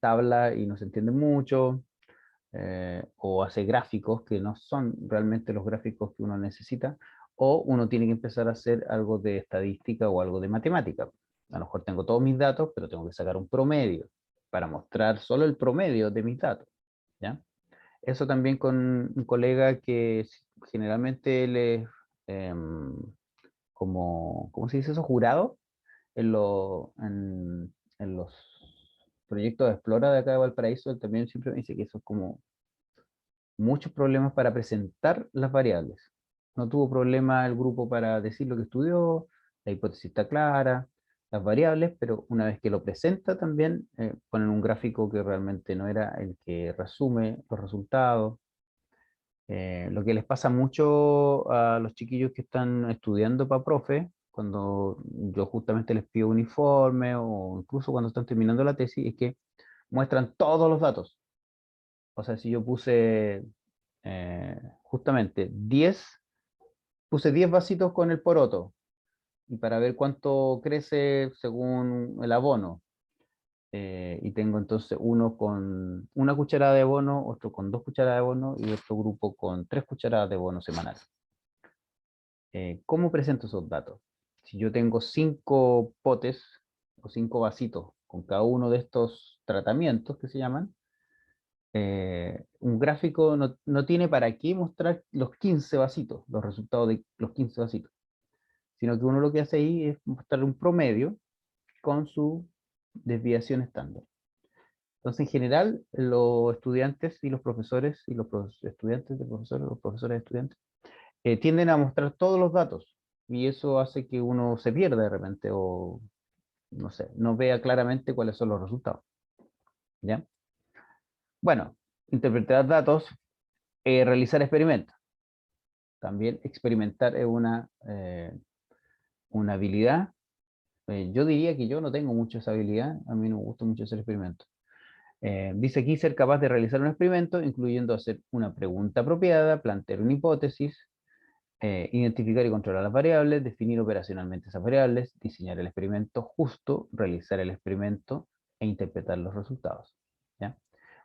tabla y no se entiende mucho, o hace gráficos que no son realmente los gráficos que uno necesita, o uno tiene que empezar a hacer algo de estadística o algo de matemática. A lo mejor tengo todos mis datos, pero tengo que sacar un promedio para mostrar solo el promedio de mis datos, ¿ya? Eso también con un colega que generalmente él es como, ¿cómo se dice eso? Jurado en los proyectos de Explora de acá de Valparaíso. Él también siempre me dice que eso es como muchos problemas para presentar las variables. No tuvo problema el grupo para decir lo que estudió, la hipótesis está clara, las variables, pero una vez que lo presenta también ponen un gráfico que realmente no era el que resume los resultados. Lo que les pasa mucho a los chiquillos que están estudiando para profe, cuando yo justamente les pido un informe o incluso cuando están terminando la tesis, es que muestran todos los datos. O sea, si yo puse justamente 10, puse 10 vasitos con el poroto, y para ver cuánto crece según el abono. Y tengo entonces uno con una cucharada de abono, otro con 2 cucharadas de abono y otro grupo con 3 cucharadas de abono semanal. ¿Cómo presento esos datos? Si yo tengo 5 potes o 5 vasitos con cada uno de estos tratamientos que se llaman, un gráfico no tiene para qué mostrar los 15 vasitos, los resultados de los 15 vasitos, sino que uno lo que hace ahí es mostrar un promedio con su desviación estándar. Entonces, en general, los estudiantes y los profesores, y estudiantes de profesores, los profesores de estudiantes, tienden a mostrar todos los datos, y eso hace que uno se pierda de repente, o no sé, no vea claramente cuáles son los resultados. ¿Ya? Bueno, interpretar datos, realizar experimentos. También experimentar es una habilidad. Yo diría que yo no tengo mucho esa habilidad, a mí no me gusta mucho hacer experimentos. Dice aquí ser capaz de realizar un experimento, incluyendo hacer una pregunta apropiada, plantear una hipótesis, identificar y controlar las variables, definir operacionalmente esas variables, diseñar el experimento justo, realizar el experimento e interpretar los resultados. ¿Ya?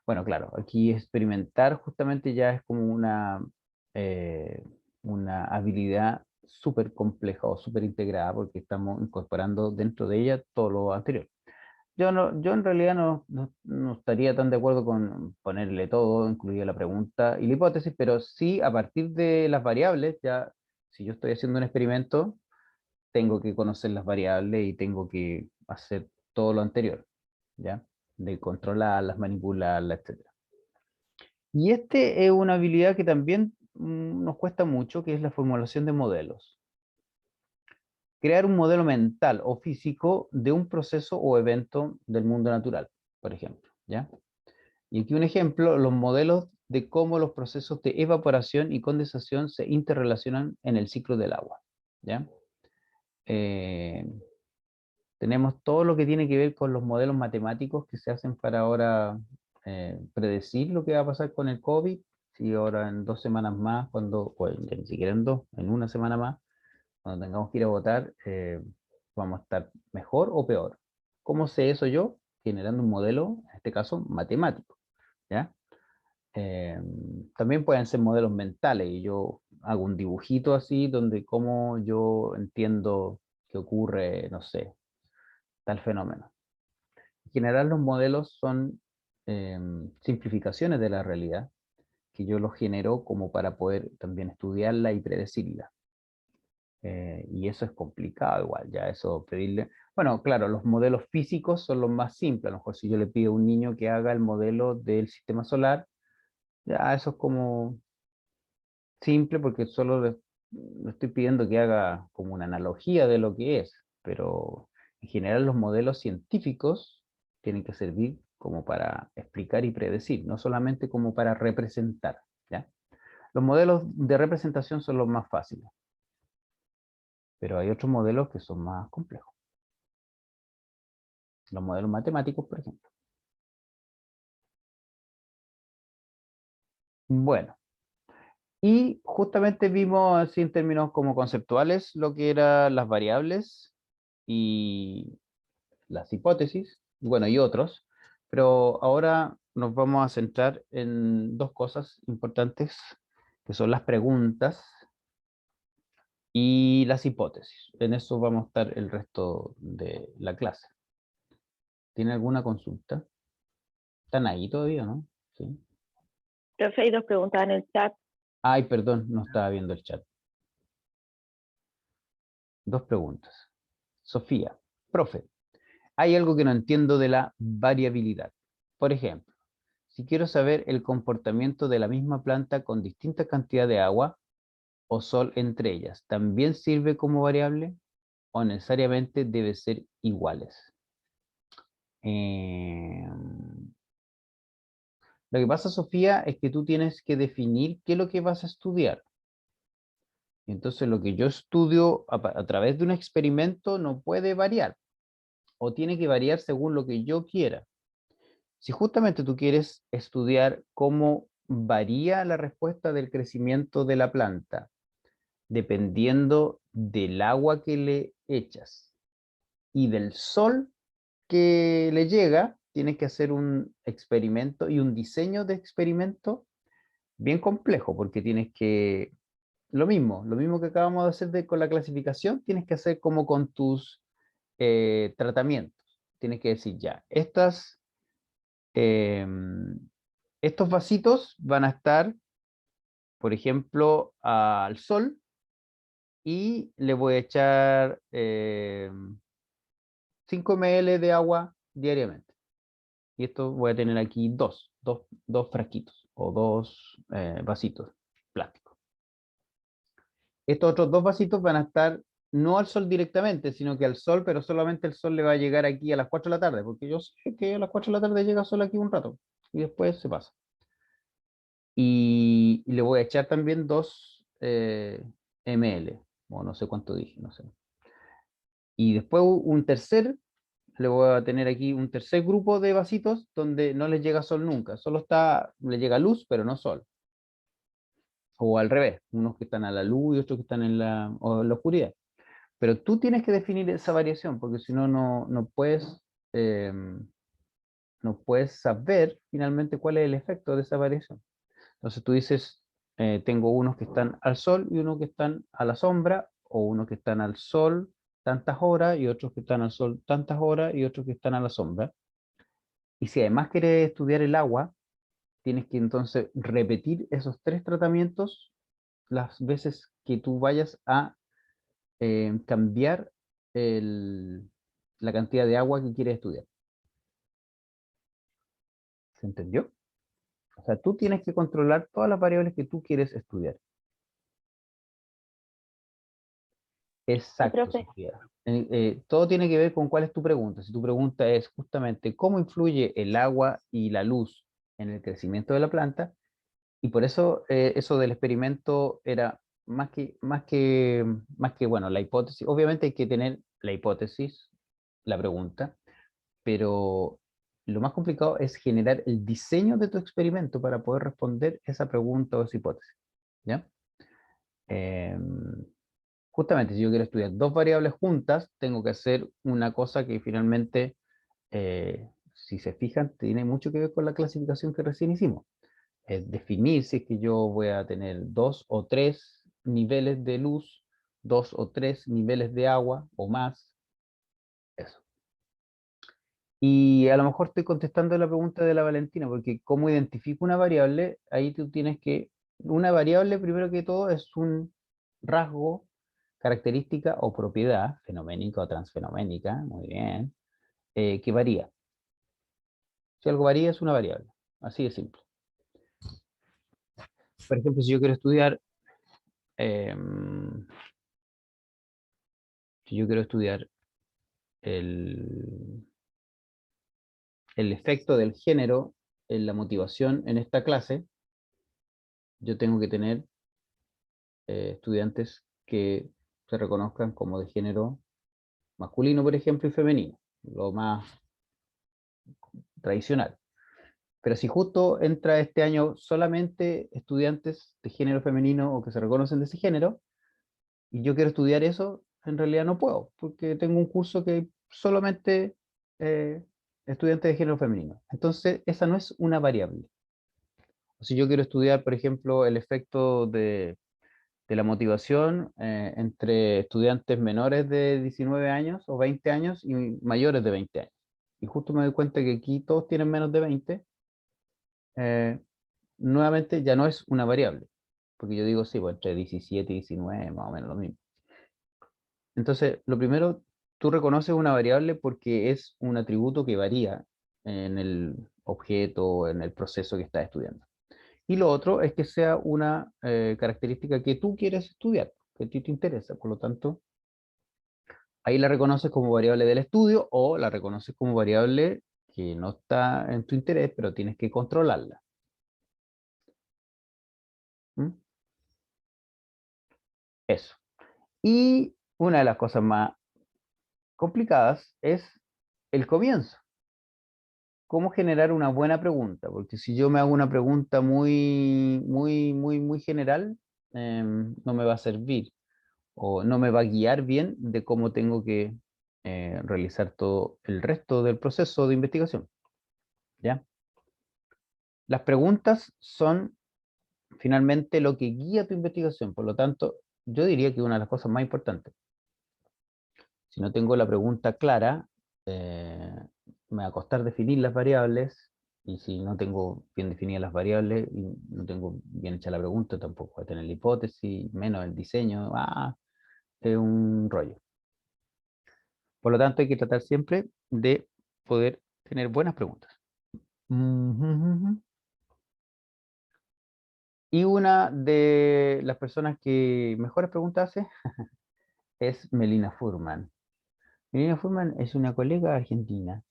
Bueno, claro, aquí experimentar justamente ya es como una habilidad súper compleja o súper integrada, porque estamos incorporando dentro de ella todo lo anterior. Yo en realidad no estaría tan de acuerdo con ponerle todo, incluida la pregunta y la hipótesis, pero sí a partir de las variables, ya si yo estoy haciendo un experimento, tengo que conocer las variables y tengo que hacer todo lo anterior, ¿ya? De controlarlas, manipularlas, etc. Y este es una habilidad que también nos cuesta mucho, que es la formulación de modelos. Crear un modelo mental o físico de un proceso o evento del mundo natural, por ejemplo, ¿ya? Y aquí un ejemplo, los modelos de cómo los procesos de evaporación y condensación se interrelacionan en el ciclo del agua, ¿ya? Tenemos todo lo que tiene que ver con los modelos matemáticos que se hacen para ahora predecir lo que va a pasar con el COVID, si ahora en 2 semanas más, ya ni siquiera en dos, en una semana más, cuando tengamos que ir a votar, vamos a estar mejor o peor. ¿Cómo sé eso yo? Generando un modelo, en este caso, matemático, ¿ya? También pueden ser modelos mentales, y yo hago un dibujito así, donde cómo yo entiendo que ocurre, no sé, tal fenómeno. En general, los modelos son simplificaciones de la realidad, que yo los genero como para poder también estudiarla y predecirla. Y eso es complicado igual, ya eso pedirle... Bueno, claro, los modelos físicos son los más simples. A lo mejor si yo le pido a un niño que haga el modelo del sistema solar, ya eso es como simple porque solo le estoy pidiendo que haga como una analogía de lo que es, pero en general los modelos científicos tienen que servir como para explicar y predecir, no solamente como para representar, ¿ya? Los modelos de representación son los más fáciles, pero hay otros modelos que son más complejos. Los modelos matemáticos, por ejemplo. Bueno, y justamente vimos así en términos como conceptuales lo que eran las variables y las hipótesis, bueno, y otros, pero ahora nos vamos a centrar en dos cosas importantes, que son las preguntas y las hipótesis. En eso vamos a estar el resto de la clase. ¿Tiene alguna consulta? ¿Están ahí todavía, no? Sí. Profe, hay dos preguntas en el chat. Ay, perdón, no estaba viendo el chat. Dos preguntas. Sofía, profe, hay algo que no entiendo de la variabilidad. Por ejemplo, si quiero saber el comportamiento de la misma planta con distinta cantidad de agua o sol entre ellas, ¿también sirve como variable o necesariamente debe ser iguales? Lo que pasa, Sofía, es que tú tienes que definir qué es lo que vas a estudiar. Entonces, lo que yo estudio a través de un experimento no puede variar, o tiene que variar según lo que yo quiera. Si justamente tú quieres estudiar cómo varía la respuesta del crecimiento de la planta, dependiendo del agua que le echas y del sol que le llega, tienes que hacer un experimento y un diseño de experimento bien complejo, porque tienes que, lo mismo que acabamos de hacer con la clasificación, tienes que hacer como con tus tratamientos. Tienes que decir ya, estos vasitos van a estar, por ejemplo, al sol y le voy a echar 5 ml de agua diariamente. Y esto voy a tener aquí dos frasquitos o dos vasitos plásticos. Estos otros dos vasitos van a estar no al sol directamente, sino que al sol, pero solamente el sol le va a llegar aquí a las 4 de la tarde, porque yo sé que a las 4 de la tarde llega sol aquí un rato y después se pasa. Y le voy a echar también 2 ml, o no sé cuánto dije, no sé. Y después un tercer, le voy a tener aquí un tercer grupo de vasitos donde no les llega sol nunca, solo le llega luz, pero no sol. O al revés, unos que están a la luz y otros que están en la oscuridad. Pero tú tienes que definir esa variación, porque si no, no puedes saber finalmente cuál es el efecto de esa variación. Entonces tú dices, tengo unos que están al sol y unos que están a la sombra, o unos que están al sol tantas horas y otros que están al sol tantas horas y otros que están a la sombra. Y si además quieres estudiar el agua, tienes que entonces repetir esos 3 tratamientos las veces que tú vayas a cambiar la cantidad de agua que quieres estudiar. ¿Se entendió? O sea, tú tienes que controlar todas las variables que tú quieres estudiar. Exacto, Profe. Sofía. Todo tiene que ver con cuál es tu pregunta. Si tu pregunta es justamente cómo influye el agua y la luz en el crecimiento de la planta, y por eso eso del experimento era bueno, la hipótesis, obviamente hay que tener la hipótesis, la pregunta, pero lo más complicado es generar el diseño de tu experimento para poder responder esa pregunta o esa hipótesis, ¿ya? Justamente, si yo quiero estudiar dos variables juntas, tengo que hacer una cosa que finalmente, si se fijan, tiene mucho que ver con la clasificación que recién hicimos. Es definir si es que yo voy a tener 2 o 3 niveles de luz, 2 o 3 niveles de agua o más. Eso. Y a lo mejor estoy contestando la pregunta de la Valentina, porque ¿cómo identifico una variable? Ahí tú tienes que... Una variable, primero que todo, es un rasgo, característica o propiedad, fenoménica o transfenoménica, muy bien, que varía. Si algo varía, es una variable. Así de simple. Por ejemplo, si yo quiero estudiar... si yo quiero estudiar el efecto del género en la motivación en esta clase, yo tengo que tener estudiantes que se reconozcan como de género masculino, por ejemplo, y femenino, lo más tradicional. Pero si justo entra este año solamente estudiantes de género femenino o que se reconocen de ese género, y yo quiero estudiar eso, en realidad no puedo, porque tengo un curso que solamente estudiantes de género femenino. Entonces, esa no es una variable. Si yo quiero estudiar, por ejemplo, el efecto de la motivación entre estudiantes menores de 19 años o 20 años y mayores de 20 años. Y justo me doy cuenta que aquí todos tienen menos de 20, nuevamente ya no es una variable, porque yo digo, sí, pues entre 17 y 19, más o menos lo mismo. Entonces, lo primero, tú reconoces una variable porque es un atributo que varía en el objeto, en el proceso que estás estudiando. Y lo otro es que sea una característica que tú quieres estudiar, que a ti te interesa. Por lo tanto, ahí la reconoces como variable del estudio o la reconoces como variable que no está en tu interés, pero tienes que controlarla. ¿Mm? Eso. Y una de las cosas más complicadas es el comienzo. ¿Cómo generar una buena pregunta? Porque si yo me hago una pregunta muy general, no me va a servir o no me va a guiar bien de cómo tengo que realizar todo el resto del proceso de investigación. ¿Ya? Las preguntas son finalmente lo que guía tu investigación, por lo tanto, yo diría que una de las cosas más importantes. Si no tengo la pregunta clara, me va a costar definir las variables, y si no tengo bien definidas las variables y no tengo bien hecha la pregunta, tampoco voy a tener la hipótesis, menos el diseño, es un rollo. Por lo tanto, hay que tratar siempre de poder tener buenas preguntas. Y una de las personas que mejores preguntas hace es Melina Furman. Melina Furman es una colega argentina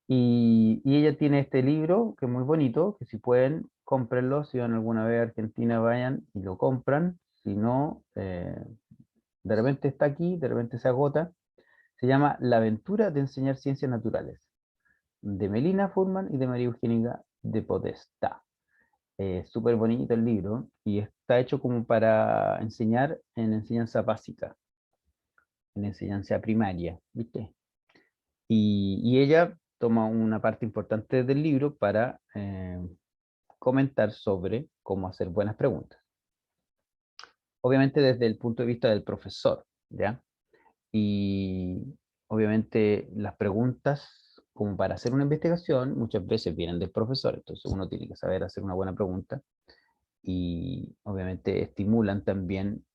y ella tiene este libro que es muy bonito, que si pueden, cómprenlo, si van alguna vez a Argentina vayan y lo compran, si no, de repente está aquí, de repente se agota. Se llama La aventura de enseñar ciencias naturales, de Melina Furman y de María Eugénica de Podestá. Súper bonito el libro y está hecho como para enseñar en enseñanza básica, en enseñanza primaria, ¿viste? Y ella toma una parte importante del libro para comentar sobre cómo hacer buenas preguntas. Obviamente desde el punto de vista del profesor, ¿ya? Y obviamente las preguntas, como para hacer una investigación, muchas veces vienen del profesor, entonces uno tiene que saber hacer una buena pregunta y obviamente estimulan también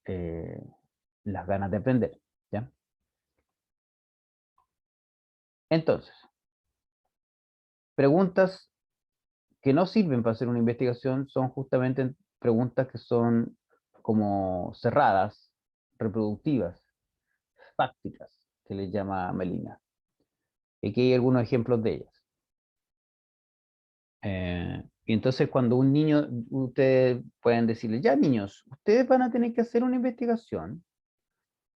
las ganas de aprender, ¿ya? Entonces, preguntas que no sirven para hacer una investigación son justamente preguntas que son como cerradas, reproductivas, fácticas, que les llama Melina. Aquí hay algunos ejemplos de ellas. Y entonces cuando un niño, ustedes pueden decirle, ya niños, ustedes van a tener que hacer una investigación,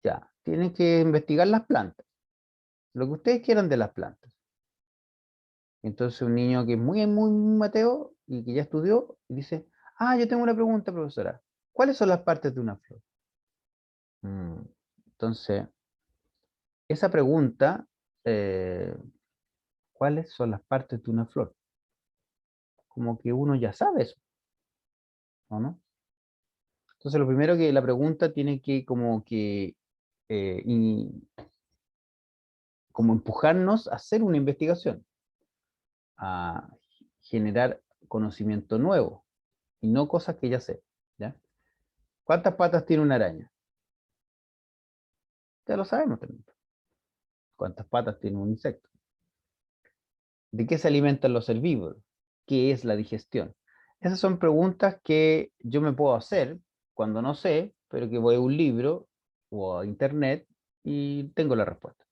ya, tienen que investigar las plantas, lo que ustedes quieran de las plantas. Entonces un niño que es muy mateo y que ya estudió, y dice, yo tengo una pregunta, profesora, ¿cuáles son las partes de una flor? Entonces, esa pregunta, ¿cuáles son las partes de una flor? Como que uno ya sabe eso, ¿o no? Entonces, lo primero que la pregunta tiene que como como empujarnos a hacer una investigación, a generar conocimiento nuevo y no cosas que ya sé, ¿ya? ¿Cuántas patas tiene una araña? Ya lo sabemos también. ¿Cuántas patas tiene un insecto? ¿De qué se alimentan los herbívoros? ¿Qué es la digestión? Esas son preguntas que yo me puedo hacer cuando no sé, pero que voy a un libro o a internet y tengo la respuesta.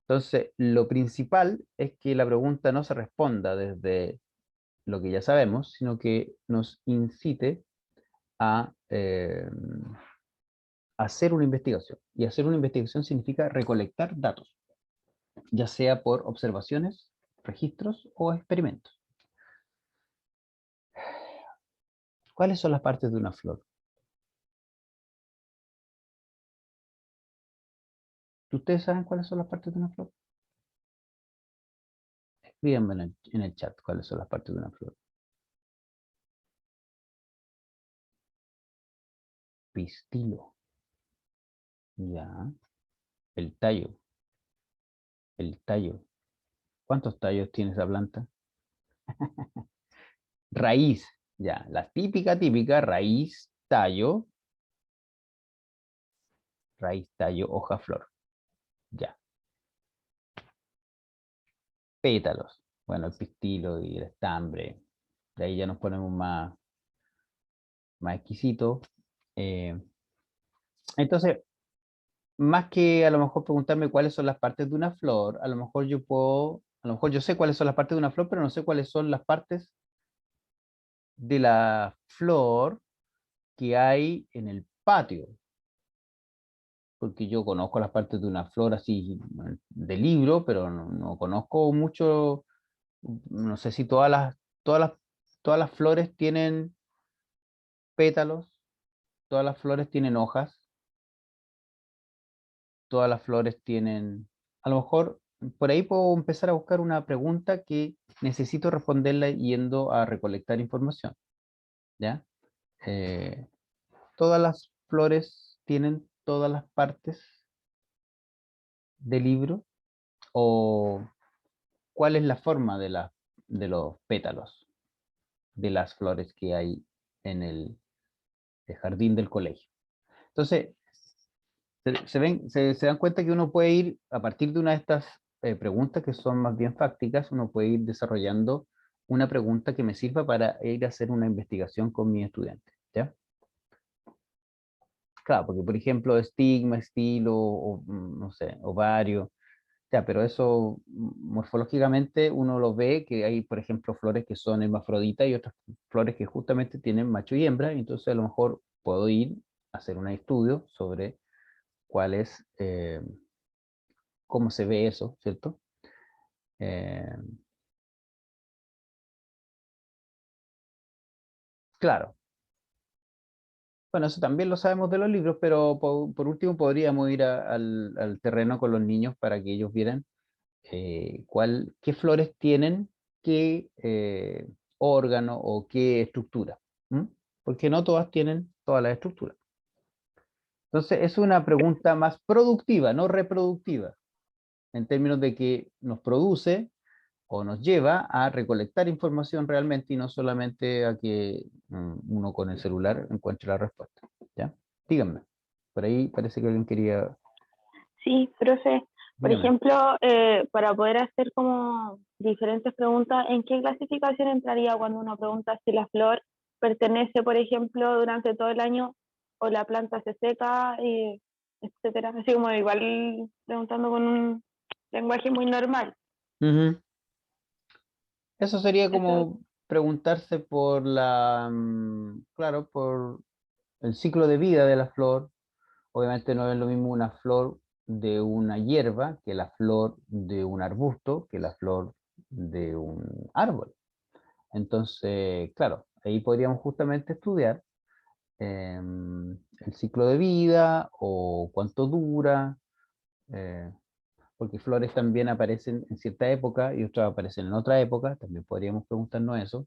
Entonces, lo principal es que la pregunta no se responda desde lo que ya sabemos, sino que nos incite a hacer una investigación. Y hacer una investigación significa recolectar datos, ya sea por observaciones, registros o experimentos. ¿Cuáles son las partes de una flor? ¿Ustedes saben cuáles son las partes de una flor? Escríbanme en el chat cuáles son las partes de una flor. Pistilo. Ya. El tallo. El tallo. ¿Cuántos tallos tiene esa planta? Raíz. Ya. La típica, raíz, tallo. Raíz, tallo, hoja, flor. Ya. Pétalos. Bueno, el pistilo y el estambre. De ahí ya nos ponemos más exquisitos. Entonces, más que a lo mejor preguntarme cuáles son las partes de una flor, a lo mejor yo sé cuáles son las partes de una flor, pero no sé cuáles son las partes de la flor que hay en el patio. Porque yo conozco las partes de una flor así de libro, pero no conozco mucho, no sé si todas las, todas las flores tienen pétalos, todas las flores tienen hojas, todas las flores tienen, a lo mejor por ahí puedo empezar a buscar una pregunta que necesito responderla yendo a recolectar información, ¿ya? Eh, ¿Todas las flores tienen todas las partes del libro? ¿O cuál es la forma de los pétalos de las flores que hay en el jardín del colegio? Entonces, se dan cuenta que uno puede ir, a partir de una de estas preguntas que son más bien fácticas, uno puede ir desarrollando una pregunta que me sirva para ir a hacer una investigación con mi estudiante, ¿ya? Claro, porque por ejemplo, estigma, estilo, o no sé, ovario, ya, pero eso morfológicamente uno lo ve que hay, por ejemplo, flores que son hermafroditas y otras flores que justamente tienen macho y hembra, y entonces a lo mejor puedo ir a hacer un estudio sobre cuál es, cómo se ve eso, ¿cierto? Eh, claro. Bueno, eso también lo sabemos de los libros, pero por último podríamos ir al terreno con los niños para que ellos vieran qué flores tienen, qué órgano o qué estructura. ¿M? Porque no todas tienen todas las estructuras. Entonces, es una pregunta más productiva, no reproductiva, en términos de que nos produce o nos lleva a recolectar información realmente y no solamente a que uno con el celular encuentre la respuesta. ¿Ya? Díganme. Por ahí parece que alguien quería... Sí, profe. Por Dígame. ejemplo, para poder hacer como diferentes preguntas, ¿en qué clasificación entraría cuando uno pregunta si la flor pertenece, por ejemplo, durante todo el año o la planta se seca, etcétera? Así como igual preguntando con un lenguaje muy normal. Ujú. Eso sería Eso, como preguntarse por claro, por el ciclo de vida de la flor. Obviamente no es lo mismo una flor de una hierba que la flor de un arbusto, que la flor de un árbol. Entonces, claro, ahí podríamos justamente estudiar el ciclo de vida o cuánto dura, porque flores también aparecen en cierta época y otras aparecen en otra época, también podríamos preguntarnos eso.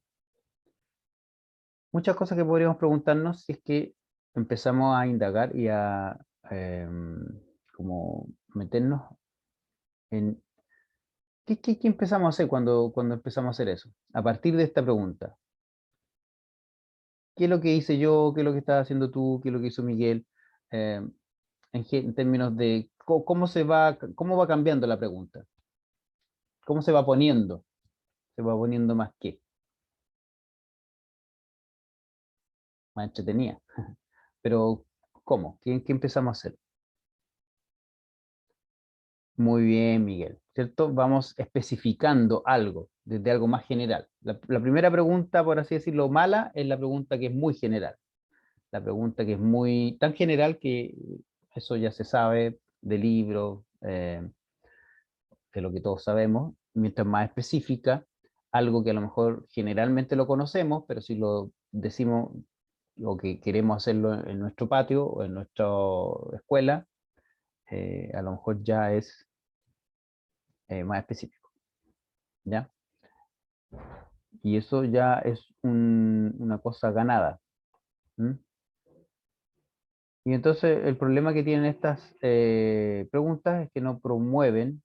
Muchas cosas que podríamos preguntarnos si es que empezamos a indagar y a como meternos en qué empezamos a hacer cuando empezamos a hacer eso. A partir de esta pregunta, ¿qué es lo que hice yo? ¿Qué es lo que estás haciendo tú? ¿Qué es lo que hizo Miguel? Eh, en términos de cómo va cambiando la pregunta. ¿Cómo se va poniendo? Se va poniendo más qué. Más entretenida. Pero, ¿cómo? ¿Qué empezamos a hacer? Muy bien, Miguel. ¿Cierto? Vamos especificando algo, desde algo más general. La primera pregunta, por así decirlo, mala, es la pregunta que es muy general. La pregunta que es muy tan general que eso ya se sabe de libros, de lo que todos sabemos, mientras más específica, algo que a lo mejor generalmente lo conocemos, pero si lo decimos o que queremos hacerlo en nuestro patio o en nuestra escuela, a lo mejor ya es más específico, ¿ya? Y eso ya es una cosa ganada. ¿Mm? Y entonces el problema que tienen estas preguntas es que no promueven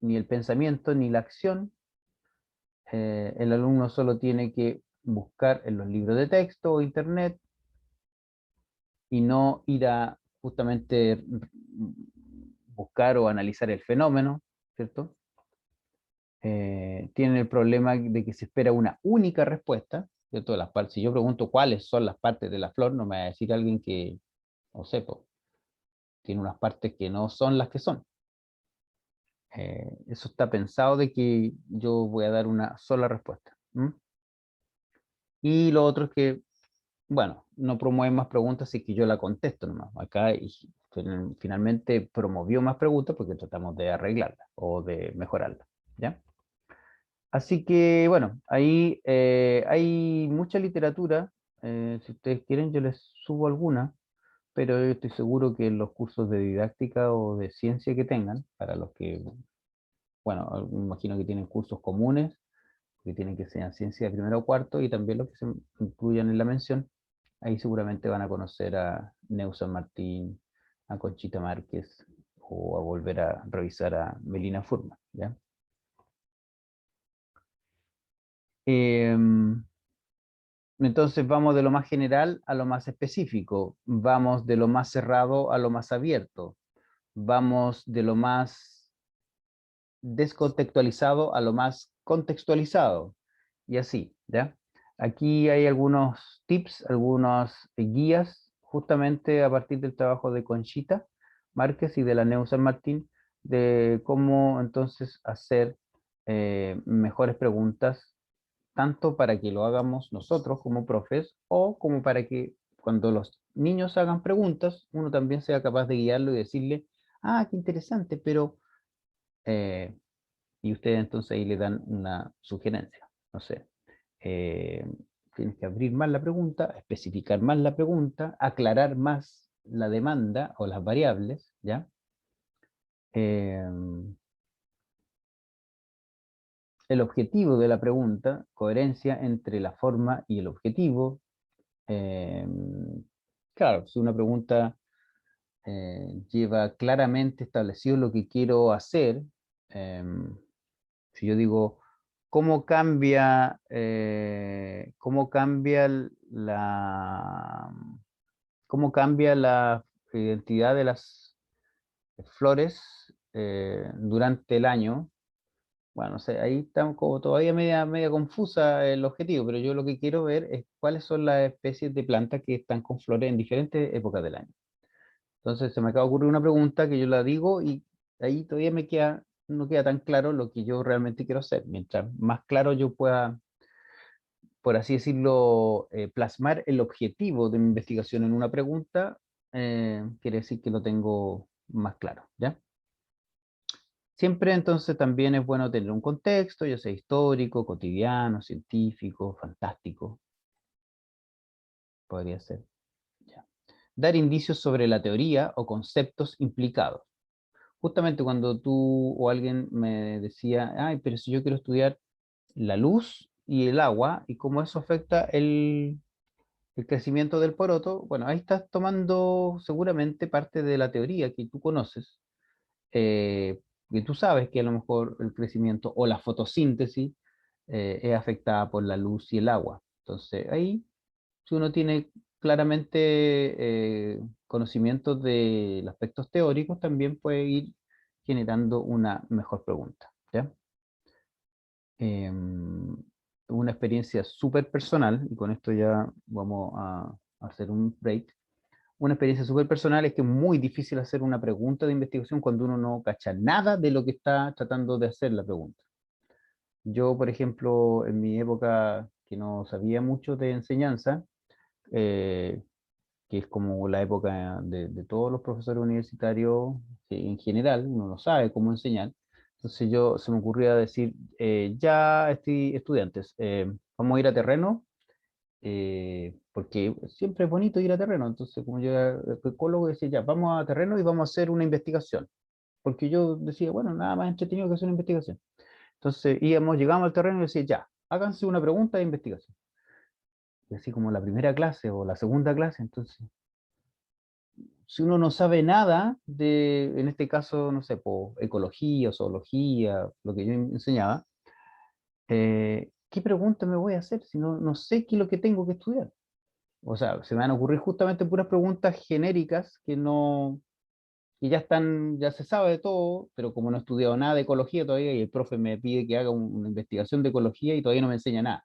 ni el pensamiento ni la acción. El alumno solo tiene que buscar en los libros de texto o internet y no ir a justamente buscar o analizar el fenómeno, ¿cierto? Tienen el problema de que se espera una única respuesta, ¿cierto? Si yo pregunto cuáles son las partes de la flor, no me va a decir alguien que, no sé, tiene unas partes que no son las que son. Eso está pensado de que yo voy a dar una sola respuesta. Y lo otro es que, bueno, no promueve más preguntas si que yo la contesto nomás. Acá finalmente promovió más preguntas porque tratamos de arreglarla o de mejorarla, ¿ya? Así que, bueno, ahí hay mucha literatura. Si ustedes quieren, yo les subo alguna, pero yo estoy seguro que en los cursos de didáctica o de ciencia que tengan, para los que, bueno, me imagino que tienen cursos comunes, que tienen que ser ciencia de primero o cuarto, y también los que se incluyan en la mención, ahí seguramente van a conocer a Neusa Martín, a Conchita Márquez, o a volver a revisar a Melina Furman, ¿ya? Entonces vamos de lo más general a lo más específico, vamos de lo más cerrado a lo más abierto, vamos de lo más descontextualizado a lo más contextualizado, y así, ¿ya? Aquí hay algunos tips, algunas guías, justamente a partir del trabajo de Conchita Márquez y de la Neu San Martín, de cómo entonces hacer mejores preguntas, tanto para que lo hagamos nosotros como profes, o como para que cuando los niños hagan preguntas, uno también sea capaz de guiarlo y decirle, ah, qué interesante, pero... y ustedes entonces ahí le dan una sugerencia, no sé. eh, Tienes que abrir más la pregunta, especificar más la pregunta, aclarar más la demanda o las variables, ¿ya? El objetivo de la pregunta, coherencia entre la forma y el objetivo. eh, claro, si una pregunta lleva claramente establecido lo que quiero hacer, si yo digo, cómo cambia cómo cambia la identidad de las flores durante el año? Bueno, no sé, ahí estamos como todavía media confusa el objetivo, pero yo lo que quiero ver es cuáles son las especies de plantas que están con flores en diferentes épocas del año. Entonces se me acaba de ocurrir una pregunta que yo la digo y ahí todavía no queda tan claro lo que yo realmente quiero hacer. Mientras más claro yo pueda por así decirlo, plasmar el objetivo de mi investigación en una pregunta, quiere decir que lo tengo más claro, ¿ya? Siempre entonces también es bueno tener un contexto, ya sea histórico, cotidiano, científico, fantástico. Podría ser. Ya. Dar indicios sobre la teoría o conceptos implicados. Justamente cuando tú o alguien me decía, ay, pero si yo quiero estudiar la luz y el agua y cómo eso afecta el crecimiento del poroto, bueno, ahí estás tomando seguramente parte de la teoría que tú conoces, que tú sabes que a lo mejor el crecimiento o la fotosíntesis es afectada por la luz y el agua. Entonces, ahí, si uno tiene claramente conocimientos de los aspectos teóricos, también puede ir generando una mejor pregunta, ¿ya? Una experiencia súper personal, y con esto ya vamos a hacer un break. Una experiencia súper personal es que es muy difícil hacer una pregunta de investigación cuando uno no cacha nada de lo que está tratando de hacer la pregunta. Yo, por ejemplo, en mi época que no sabía mucho de enseñanza, eh, que es como la época de todos los profesores universitarios, que en general uno no sabe cómo enseñar. Entonces se me ocurría decir, ya estudiantes, vamos a ir a terreno, porque siempre es bonito ir a terreno. Entonces, como yo era ecólogo, decía, ya, vamos a terreno y vamos a hacer una investigación. Porque yo decía, bueno, nada más entretenido que hacer una investigación. Entonces llegamos al terreno y decía, ya, háganse una pregunta de investigación. Y así como la primera clase o la segunda clase, entonces si uno no sabe nada de, en este caso, no sé, ecología, zoología, lo que yo enseñaba, ¿qué pregunta me voy a hacer si no sé qué es lo que tengo que estudiar? O sea, se me van a ocurrir justamente puras preguntas genéricas que ya están, ya se sabe de todo, pero como no he estudiado nada de ecología todavía y el profe me pide que haga una investigación de ecología y todavía no me enseña nada.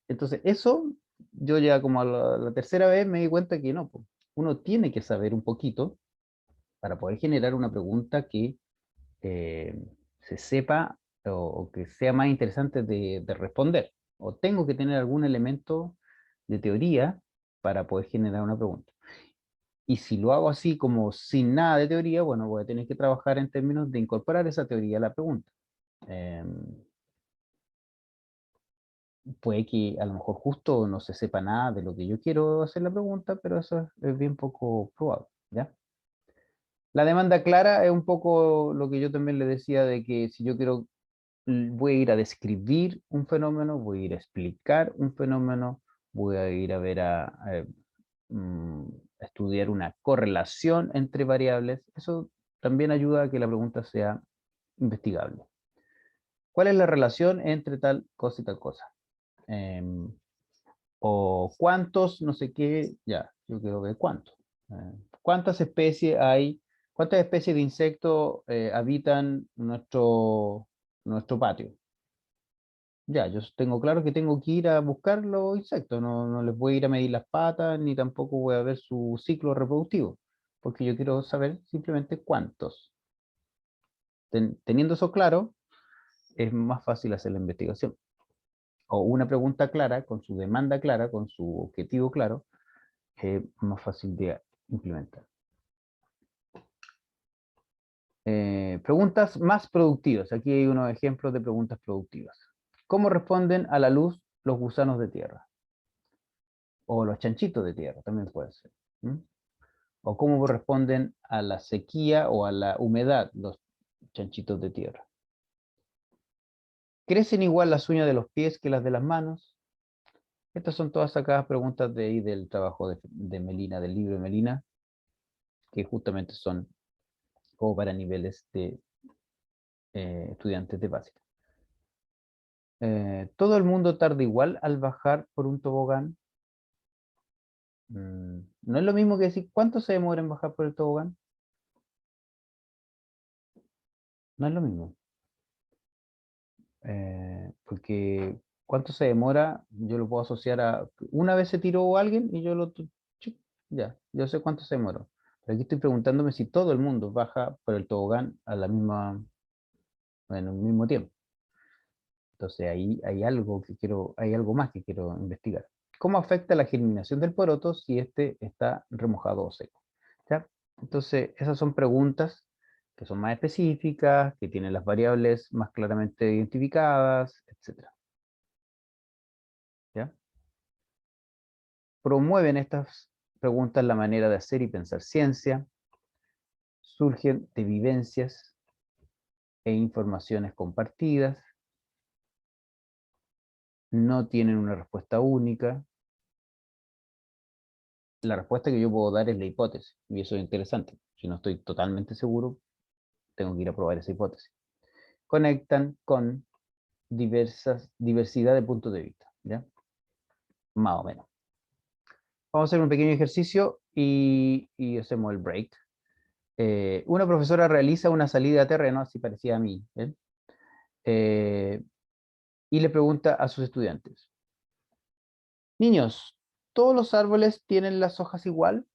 Entonces, eso, yo ya como a la tercera vez me di cuenta que no, pues, uno tiene que saber un poquito para poder generar una pregunta que eh, se sepa o que sea más interesante de responder. O tengo que tener algún elemento de teoría para poder generar una pregunta. Y si lo hago así como sin nada de teoría, bueno, voy a tener que trabajar en términos de incorporar esa teoría a la pregunta. Puede que a lo mejor justo no se sepa nada de lo que yo quiero hacer la pregunta, pero eso es bien poco probable, ¿ya? La demanda clara es un poco lo que yo también le decía de que si yo quiero, voy a ir a describir un fenómeno, voy a ir a explicar un fenómeno, voy a ir a ver mm, a estudiar una correlación entre variables, eso también ayuda a que la pregunta sea investigable. ¿Cuál es la relación entre tal cosa y tal cosa? Em, o cuántos, no sé qué, ya, yo quiero ver cuántos. ¿Cuántas especies hay? ¿Cuántas especies de insectos habitan nuestro patio? Ya, yo tengo claro que tengo que ir a buscar los insectos, no les voy a ir a medir las patas, ni tampoco voy a ver su ciclo reproductivo, porque yo quiero saber simplemente cuántos. Teniendo eso claro, es más fácil hacer la investigación. O una pregunta clara, con su demanda clara, con su objetivo claro, es más fácil de implementar. Preguntas más productivas. Aquí hay unos ejemplos de preguntas productivas. ¿Cómo responden a la luz los gusanos de tierra? O los chanchitos de tierra, también puede ser. O cómo responden a la sequía o a la humedad los chanchitos de tierra. ¿Crecen igual las uñas de los pies que las de las manos? Estas son todas sacadas preguntas de ahí del trabajo de Melina, del libro de Melina, que justamente son como para niveles de estudiantes de básica. ¿Todo el mundo tarda igual al bajar por un tobogán? No es lo mismo que decir cuánto se demora en bajar por el tobogán. No es lo mismo. Porque cuánto se demora, yo lo puedo asociar a una vez se tiró alguien y ya, yo sé cuánto se demoró. Pero aquí estoy preguntándome si todo el mundo baja por el tobogán a la misma, en el mismo tiempo. Entonces ahí hay algo hay algo más que quiero investigar. ¿Cómo afecta la germinación del poroto si este está remojado o seco? ¿Ya? Entonces, esas son preguntas que son más específicas, que tienen las variables más claramente identificadas, etc. ¿Ya? Promueven estas preguntas la manera de hacer y pensar ciencia, surgen de vivencias e informaciones compartidas, no tienen una respuesta única. La respuesta que yo puedo dar es la hipótesis, y eso es interesante. Si no estoy totalmente seguro, tengo que ir a probar esa hipótesis. Conectan con diversidad de puntos de vista, ¿ya? Más o menos. Vamos a hacer un pequeño ejercicio y hacemos el break. Una profesora realiza una salida a terreno, así parecía a mí, ¿eh? Y le pregunta a sus estudiantes: niños, ¿todos los árboles tienen las hojas igual?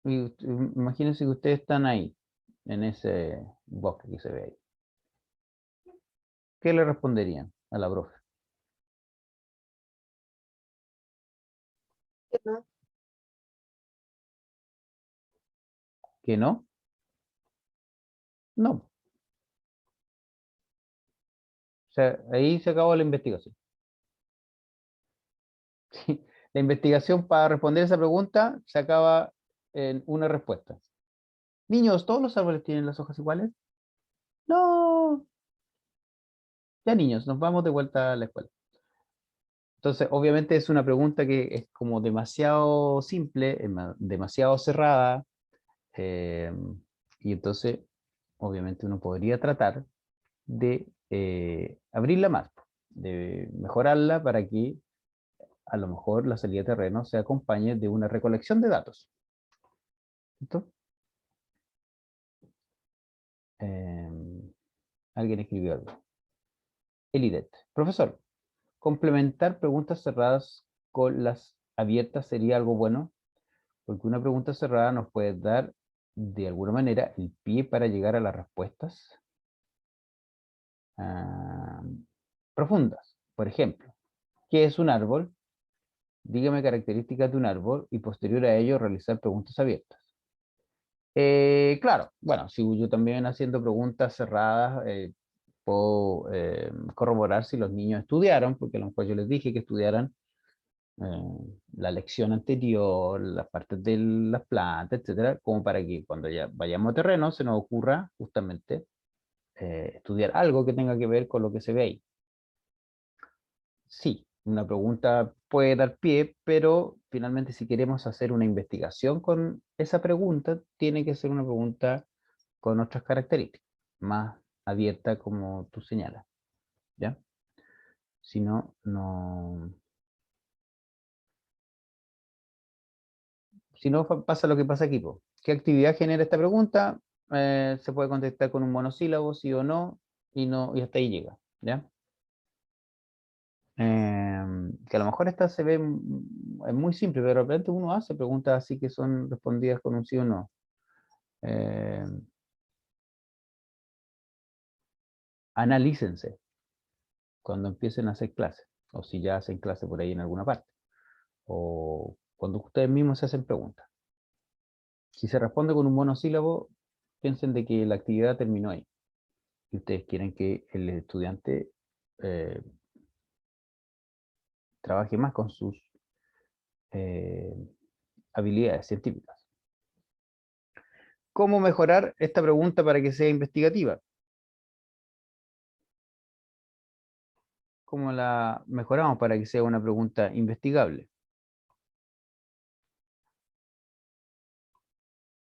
Imagínense que ustedes están ahí, en ese bosque que se ve ahí. ¿Qué le responderían a la profe? Que no. ¿Que no? No. O sea, ahí se acabó la investigación. La investigación para responder esa pregunta se acaba en una respuesta. Niños, ¿todos los árboles tienen las hojas iguales? No. Ya, niños, nos vamos de vuelta a la escuela. Entonces, obviamente es una pregunta que es como demasiado simple, demasiado cerrada, y entonces, obviamente uno podría tratar de abrirla más, de mejorarla para que a lo mejor la salida de terreno se acompañe de una recolección de datos. ¿Listo? Alguien escribió algo. Elidet. Profesor, complementar preguntas cerradas con las abiertas sería algo bueno, porque una pregunta cerrada nos puede dar de alguna manera el pie para llegar a las respuestas profundas. Por ejemplo, ¿qué es un árbol? Dígame características de un árbol y posterior a ello realizar preguntas abiertas. Claro, bueno, si yo también haciendo preguntas cerradas, puedo corroborar si los niños estudiaron, porque a lo mejor yo les dije que estudiaran la lección anterior, las partes de las plantas, etcétera, como para que cuando ya vayamos a terreno se nos ocurra justamente estudiar algo que tenga que ver con lo que se ve ahí. Sí, una pregunta puede dar pie, pero finalmente si queremos hacer una investigación con esa pregunta, tiene que ser una pregunta con otras características, más abierta como tú señalas, ¿ya? Si no, si no pasa lo que pasa aquí, po. ¿Qué actividad genera esta pregunta? Se puede contestar con un monosílabo, sí o no, y hasta ahí llega, ¿ya? Que a lo mejor esta se ve es muy simple, pero de repente uno hace preguntas así que son respondidas con un sí o no. Analícense cuando empiecen a hacer clases, o si ya hacen clase por ahí en alguna parte, o cuando ustedes mismos se hacen preguntas. Si se responde con un monosílabo, piensen de que la actividad terminó ahí. Y ustedes quieren que el estudiante eh, trabaje más con sus eh, habilidades científicas. ¿Cómo mejorar esta pregunta para que sea investigativa? ¿Cómo la mejoramos para que sea una pregunta investigable?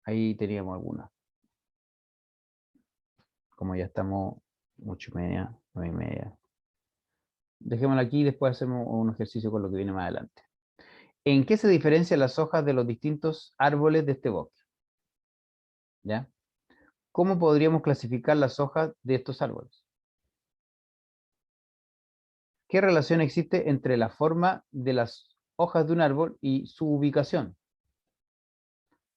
Ahí teníamos algunas. Como ya estamos 8:30, 9:30. Dejémosla aquí y después hacemos un ejercicio con lo que viene más adelante. ¿En qué se diferencian las hojas de los distintos árboles de este bosque? ¿Ya? ¿Cómo podríamos clasificar las hojas de estos árboles? ¿Qué relación existe entre la forma de las hojas de un árbol y su ubicación?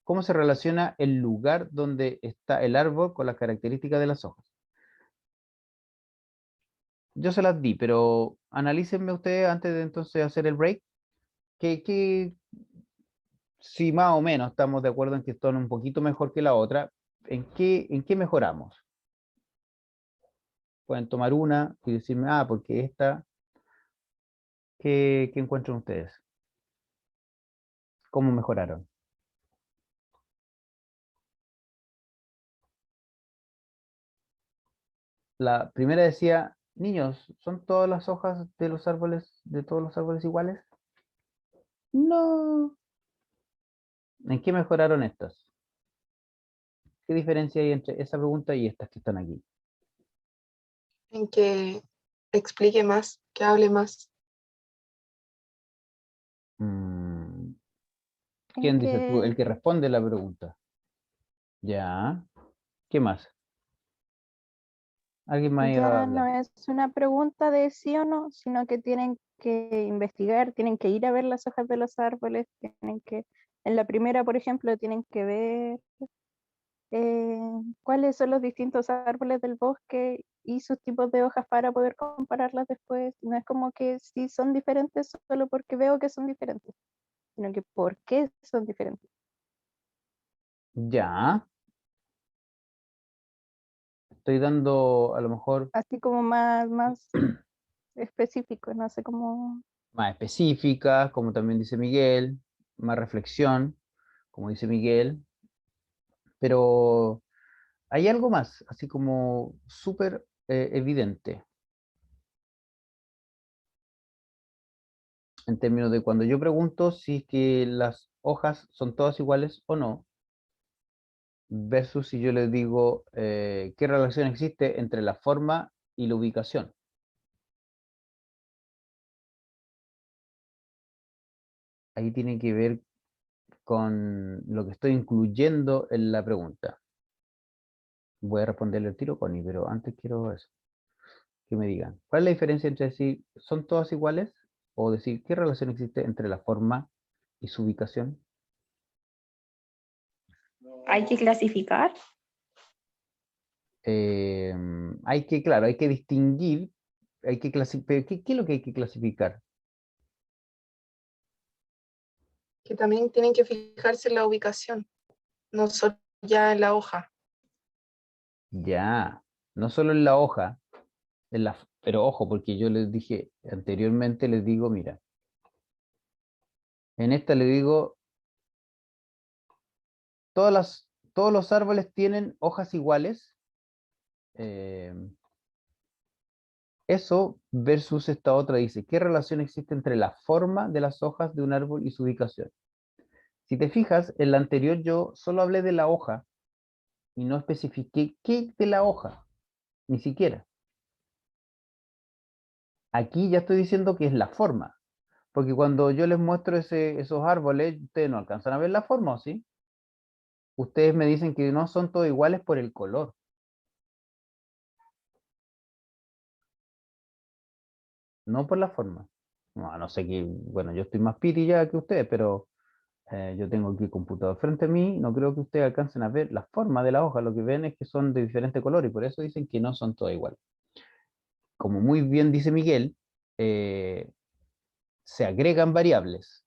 ¿Cómo se relaciona el lugar donde está el árbol con las características de las hojas? Yo se las di, pero analícenme ustedes antes de entonces hacer el break. Que si más o menos estamos de acuerdo en que están un poquito mejor que la otra, ¿en qué mejoramos? Pueden tomar una y decirme, porque esta, ¿qué encuentran ustedes? ¿Cómo mejoraron? La primera decía, niños, ¿son todas las hojas de los árboles, de todos los árboles iguales? No. ¿En qué mejoraron estas? ¿Qué diferencia hay entre esa pregunta y estas que están aquí? En que explique más, que hable más. Mm, En ¿Quién dice tú? El que que responde la pregunta. Ya. ¿Qué más? ¿Alguien más iba a ya no hablar? es una pregunta de sí o no, sino que tienen que investigar, tienen que ir a ver las hojas de los árboles, tienen que, en la primera, por ejemplo, tienen que ver cuáles son los distintos árboles del bosque y sus tipos de hojas para poder compararlas después. No es como que sí son diferentes solo porque veo que son diferentes, sino que por qué son diferentes. Ya. Estoy dando a lo mejor Así como más específico, no sé cómo. más específicas, como también dice Miguel, más reflexión, como dice Miguel, pero hay algo más, así como súper evidente, en términos de cuando yo pregunto si es que las hojas son todas iguales o no, versus si yo les digo qué relación existe entre la forma y la ubicación. Ahí tiene que ver con lo que estoy incluyendo en la pregunta. Voy a responderle el tiro, Connie, pero antes quiero eso, que me digan. ¿Cuál es la diferencia entre decir son todas iguales o decir qué relación existe entre la forma y su ubicación? Hay que clasificar. Claro, hay que distinguir, hay que clasificar. ¿Qué es lo que hay que clasificar? Que también tienen que fijarse en la ubicación, no solo ya en la hoja. Ya, no solo en la hoja, pero ojo, porque yo les dije anteriormente, les digo, mira, en esta le digo, todos los árboles tienen hojas iguales. eh, Eso versus esta otra dice, ¿qué relación existe entre la forma de las hojas de un árbol y su ubicación? Si te fijas, en la anterior yo solo hablé de la hoja y no especifiqué qué de la hoja, ni siquiera. Aquí ya estoy diciendo que es la forma, porque cuando yo les muestro esos árboles, ustedes no alcanzan a ver la forma, ¿o sí? Ustedes me dicen que no son todos iguales por el color, no por la forma. No, no sé qué, bueno, yo estoy más piti ya que ustedes, pero yo tengo aquí el computador frente a mí, no creo que ustedes alcancen a ver la forma de la hoja, lo que ven es que son de diferente color y por eso dicen que no son todas iguales. Como muy bien dice Miguel, eh, se agregan variables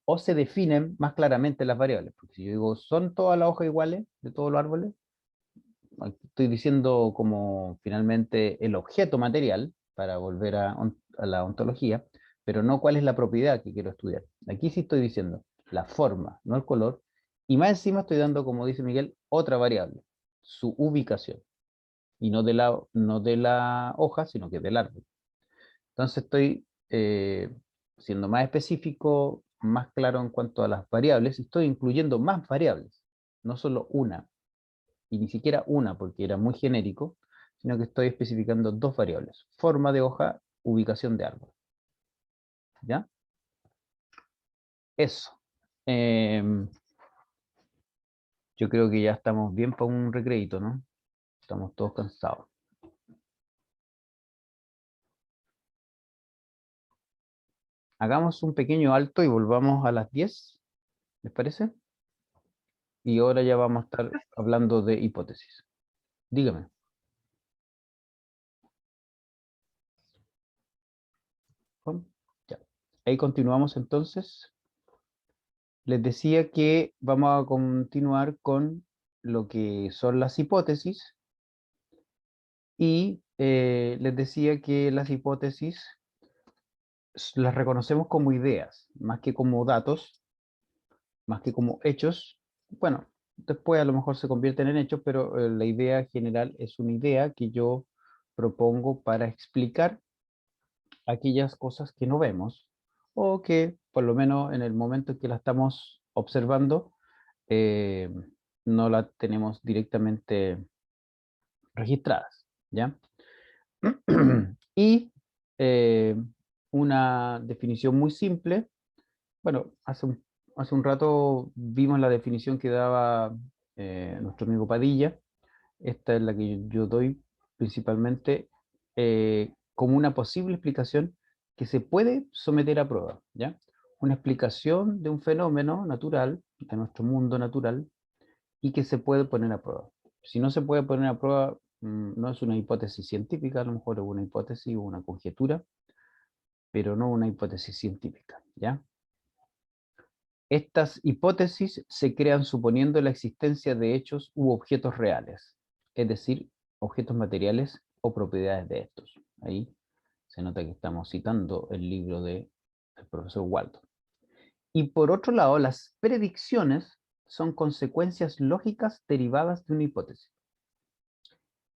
o se definen más claramente las variables, porque si yo digo, ¿son todas las hojas iguales de todos los árboles? Estoy diciendo como finalmente el objeto material, para volver a la ontología, pero no cuál es la propiedad que quiero estudiar. Aquí sí estoy diciendo la forma, no el color, y más encima estoy dando, como dice Miguel, otra variable, su ubicación, y no de la hoja, sino que del árbol. Entonces estoy siendo más específico, más claro en cuanto a las variables, y estoy incluyendo más variables, no solo una y ni siquiera una porque era muy genérico, sino que estoy especificando dos variables, forma de hoja, ubicación de árbol. ¿Ya? Eso. Em, yo creo que ya estamos bien para un recreito, ¿no? Estamos todos cansados. Hagamos un pequeño alto y volvamos a las 10, ¿les parece? Y ahora ya vamos a estar hablando de hipótesis. Dígame. ahí continuamos entonces. Les decía que vamos a continuar con lo que son las hipótesis y les decía que las hipótesis las reconocemos como ideas, más que como datos, más que como hechos. Bueno, después a lo mejor se convierten en hechos, pero la idea general es una idea que yo propongo para explicar aquellas cosas que no vemos o que por lo menos en el momento en que la estamos observando eh, no la tenemos directamente registradas, ¿ya? Y eh, una definición muy simple, bueno, hace un rato vimos la definición que daba nuestro amigo Padilla. Esta es la que yo doy principalmente como una posible explicación que se puede someter a prueba, ¿ya? Una explicación de un fenómeno natural, de nuestro mundo natural, y que se puede poner a prueba. Si no se puede poner a prueba, no es una hipótesis científica, a lo mejor es una hipótesis o una conjetura, pero no una hipótesis científica, ¿ya? Estas hipótesis se crean suponiendo la existencia de hechos u objetos reales, es decir, objetos materiales o propiedades de estos. Ahí se nota que estamos citando el libro del profesor Waldo. Y por otro lado, las predicciones son consecuencias lógicas derivadas de una hipótesis.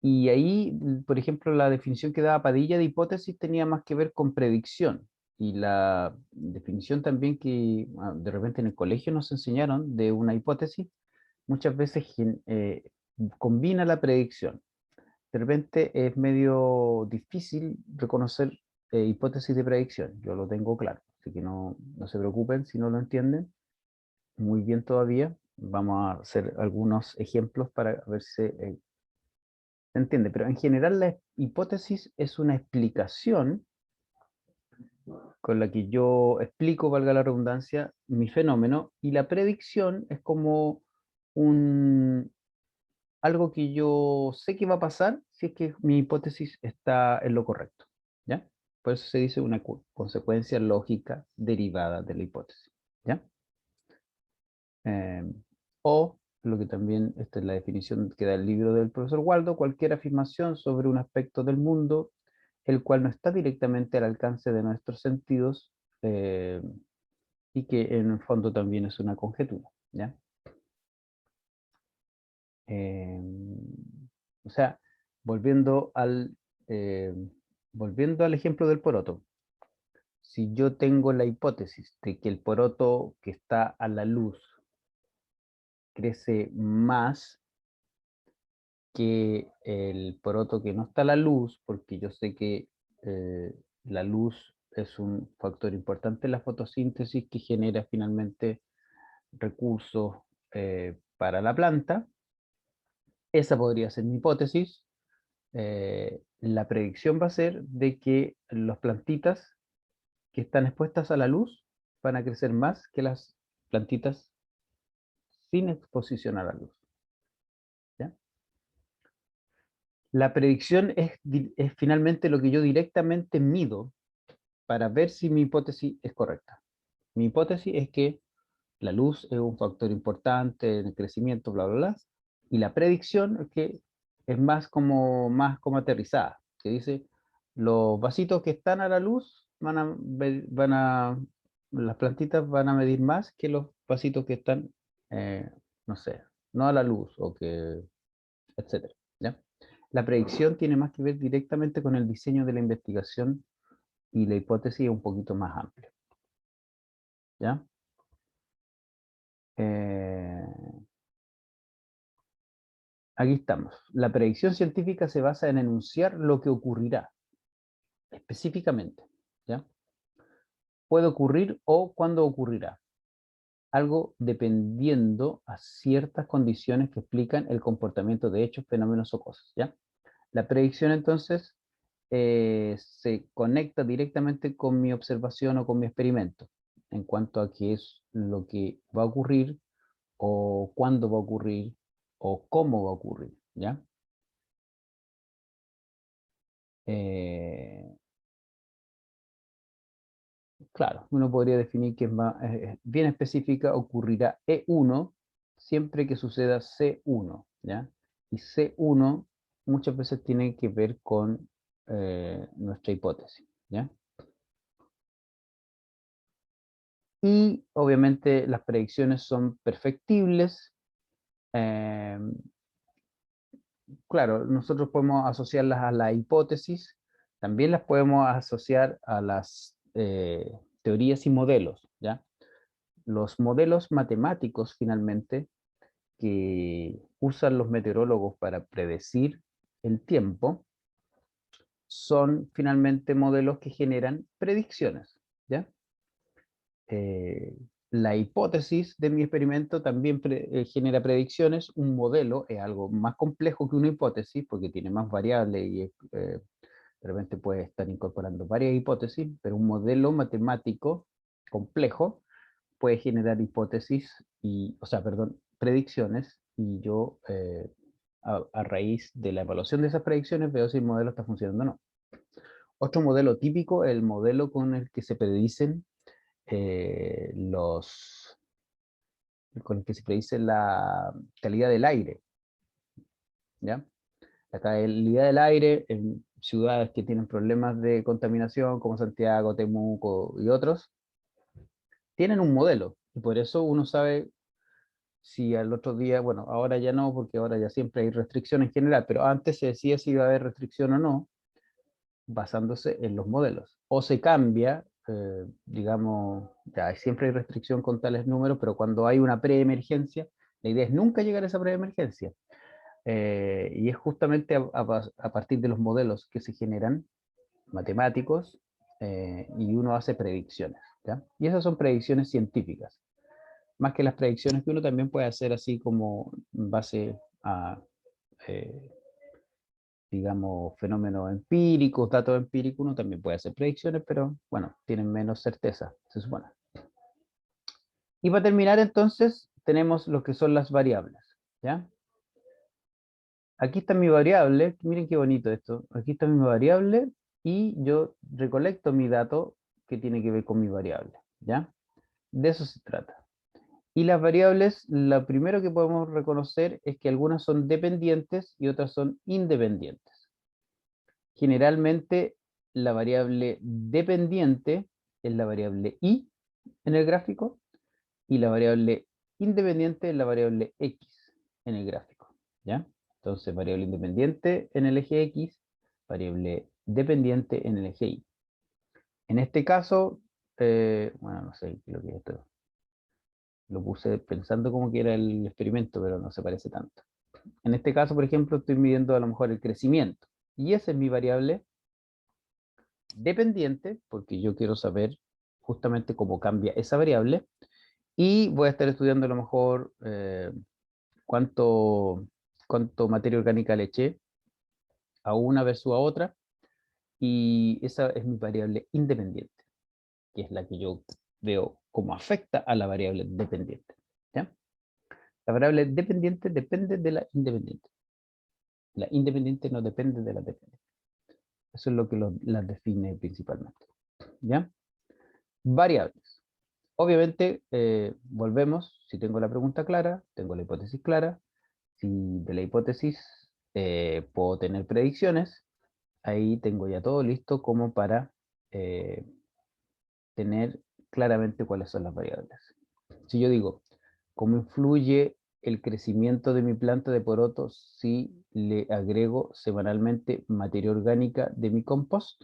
Y ahí, por ejemplo, la definición que daba Padilla de hipótesis tenía más que ver con predicción. Y la definición también que de repente en el colegio nos enseñaron de una hipótesis, muchas veces combina la predicción. De repente es medio difícil reconocer hipótesis de predicción, yo lo tengo claro, así que no se preocupen si no lo entienden muy bien todavía. Vamos a hacer algunos ejemplos para ver si se entiende, pero en general la hipótesis es una explicación con la que yo explico, valga la redundancia, mi fenómeno, y la predicción es como algo que yo sé que va a pasar si es que mi hipótesis está en lo correcto, ¿ya? Por eso se dice una consecuencia lógica derivada de la hipótesis, ¿ya? O lo que también, esta es la definición que da el libro del profesor Waldo, cualquier afirmación sobre un aspecto del mundo, el cual no está directamente al alcance de nuestros sentidos, y que en el fondo también es una conjetura, ¿ya? O sea, volviendo al, eh, volviendo al ejemplo del poroto, si yo tengo la hipótesis de que el poroto que está a la luz crece más que el poroto que no está a la luz, porque yo sé que la luz es un factor importante en la fotosíntesis que genera finalmente recursos para la planta. Esa podría ser mi hipótesis. La predicción va a ser de que las plantitas que están expuestas a la luz van a crecer más que las plantitas sin exposición a la luz, ¿ya? La predicción es finalmente lo que yo directamente mido para ver si mi hipótesis es correcta. Mi hipótesis es que la luz es un factor importante en el crecimiento, bla, bla, bla, y la predicción es que es más como aterrizada, que dice, los vasitos que están a la luz las plantitas van a medir más que los vasitos que están, no sé, no a la luz, o que, etcétera, ¿ya? La predicción tiene más que ver directamente con el diseño de la investigación y la hipótesis es un poquito más amplia, ¿ya? Aquí estamos. La predicción científica se basa en enunciar lo que ocurrirá, específicamente, ¿ya? Puede ocurrir o cuándo ocurrirá. Algo dependiendo a ciertas condiciones que explican el comportamiento de hechos, fenómenos o cosas, ¿ya? La predicción entonces se conecta directamente con mi observación o con mi experimento, en cuanto a qué es lo que va a ocurrir, o cuándo va a ocurrir, o cómo va a ocurrir, ¿ya? claro, uno podría definir que es más, bien específica, ocurrirá E1 siempre que suceda C1, ¿ya? Y C1 muchas veces tiene que ver con nuestra hipótesis, ¿ya? Y obviamente las predicciones son perfectibles. Claro, nosotros podemos asociarlas a la hipótesis, también las podemos asociar a las teorías y modelos, ¿ya? Los modelos matemáticos, finalmente, que usan los meteorólogos para predecir el tiempo, son finalmente modelos que generan predicciones, ¿ya? La hipótesis de mi experimento también genera predicciones. Un modelo es algo más complejo que una hipótesis, porque tiene más variables y de repente puede estar incorporando varias hipótesis, pero un modelo matemático complejo puede generar hipótesis, o sea, perdón, predicciones, y yo a raíz de la evaluación de esas predicciones veo si el modelo está funcionando o no. Otro modelo típico es el modelo con el que se predicen con el que se predice la calidad del aire, ¿ya? La calidad del aire en ciudades que tienen problemas de contaminación, como Santiago, Temuco y otros, tienen un modelo, y por eso uno sabe si al otro día, bueno, ahora ya no, porque ahora ya siempre hay restricción en general, pero antes se decía si iba a haber restricción o no, basándose en los modelos. O se cambia, digamos, ya siempre hay restricción con tales números, pero cuando hay una preemergencia, la idea es nunca llegar a esa preemergencia. Y es justamente a partir de los modelos que se generan, matemáticos, y uno hace predicciones, ¿ya? Y esas son predicciones científicas, más que las predicciones que uno también puede hacer así como en base a, eh, digamos, fenómenos empíricos, datos empíricos. Uno también puede hacer predicciones, pero bueno, tienen menos certeza, se supone. Y para terminar entonces, tenemos lo que son las variables, ¿ya? Aquí está mi variable, miren qué bonito esto. Aquí está mi variable y yo recolecto mi dato que tiene que ver con mi variable, ¿ya? De eso se trata. Y las variables, lo primero que podemos reconocer es que algunas son dependientes y otras son independientes. Generalmente la variable dependiente es la variable y en el gráfico, y la variable independiente es la variable x en el gráfico, ¿ya? Entonces, variable independiente en el eje x, variable dependiente en el eje y. En este caso, bueno, no sé lo que es esto. Lo puse pensando como que era el experimento, pero no se parece tanto. En este caso, por ejemplo, estoy midiendo a lo mejor el crecimiento. Y esa es mi variable dependiente, porque yo quiero saber justamente cómo cambia esa variable. Y voy a estar estudiando a lo mejor cuánto materia orgánica le eché a una versus a otra. Y esa es mi variable independiente, que es la que yo veo cómo afecta a la variable dependiente, ¿ya? La variable dependiente depende de la independiente. La independiente no depende de la dependiente. Eso es lo que las define principalmente, ¿ya? Variables. Obviamente, volvemos, si tengo la pregunta clara, tengo la hipótesis clara, si de la hipótesis puedo tener predicciones, ahí tengo ya todo listo como para tener claramente cuáles son las variables. Si yo digo, ¿cómo influye el crecimiento de mi planta de porotos si le agrego semanalmente materia orgánica de mi compost?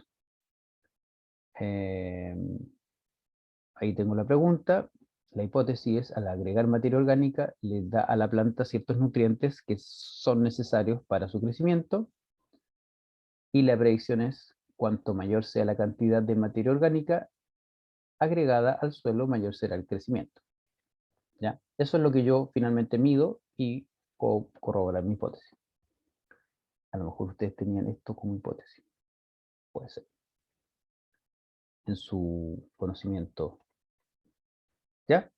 Ahí tengo la pregunta. La hipótesis es, al agregar materia orgánica, le da a la planta ciertos nutrientes que son necesarios para su crecimiento. Y la predicción es, cuanto mayor sea la cantidad de materia orgánica agregada al suelo, mayor será el crecimiento, ¿ya? Eso es lo que yo finalmente mido y corroborar mi hipótesis. A lo mejor ustedes tenían esto como hipótesis. Puede ser. En su conocimiento, ¿ya?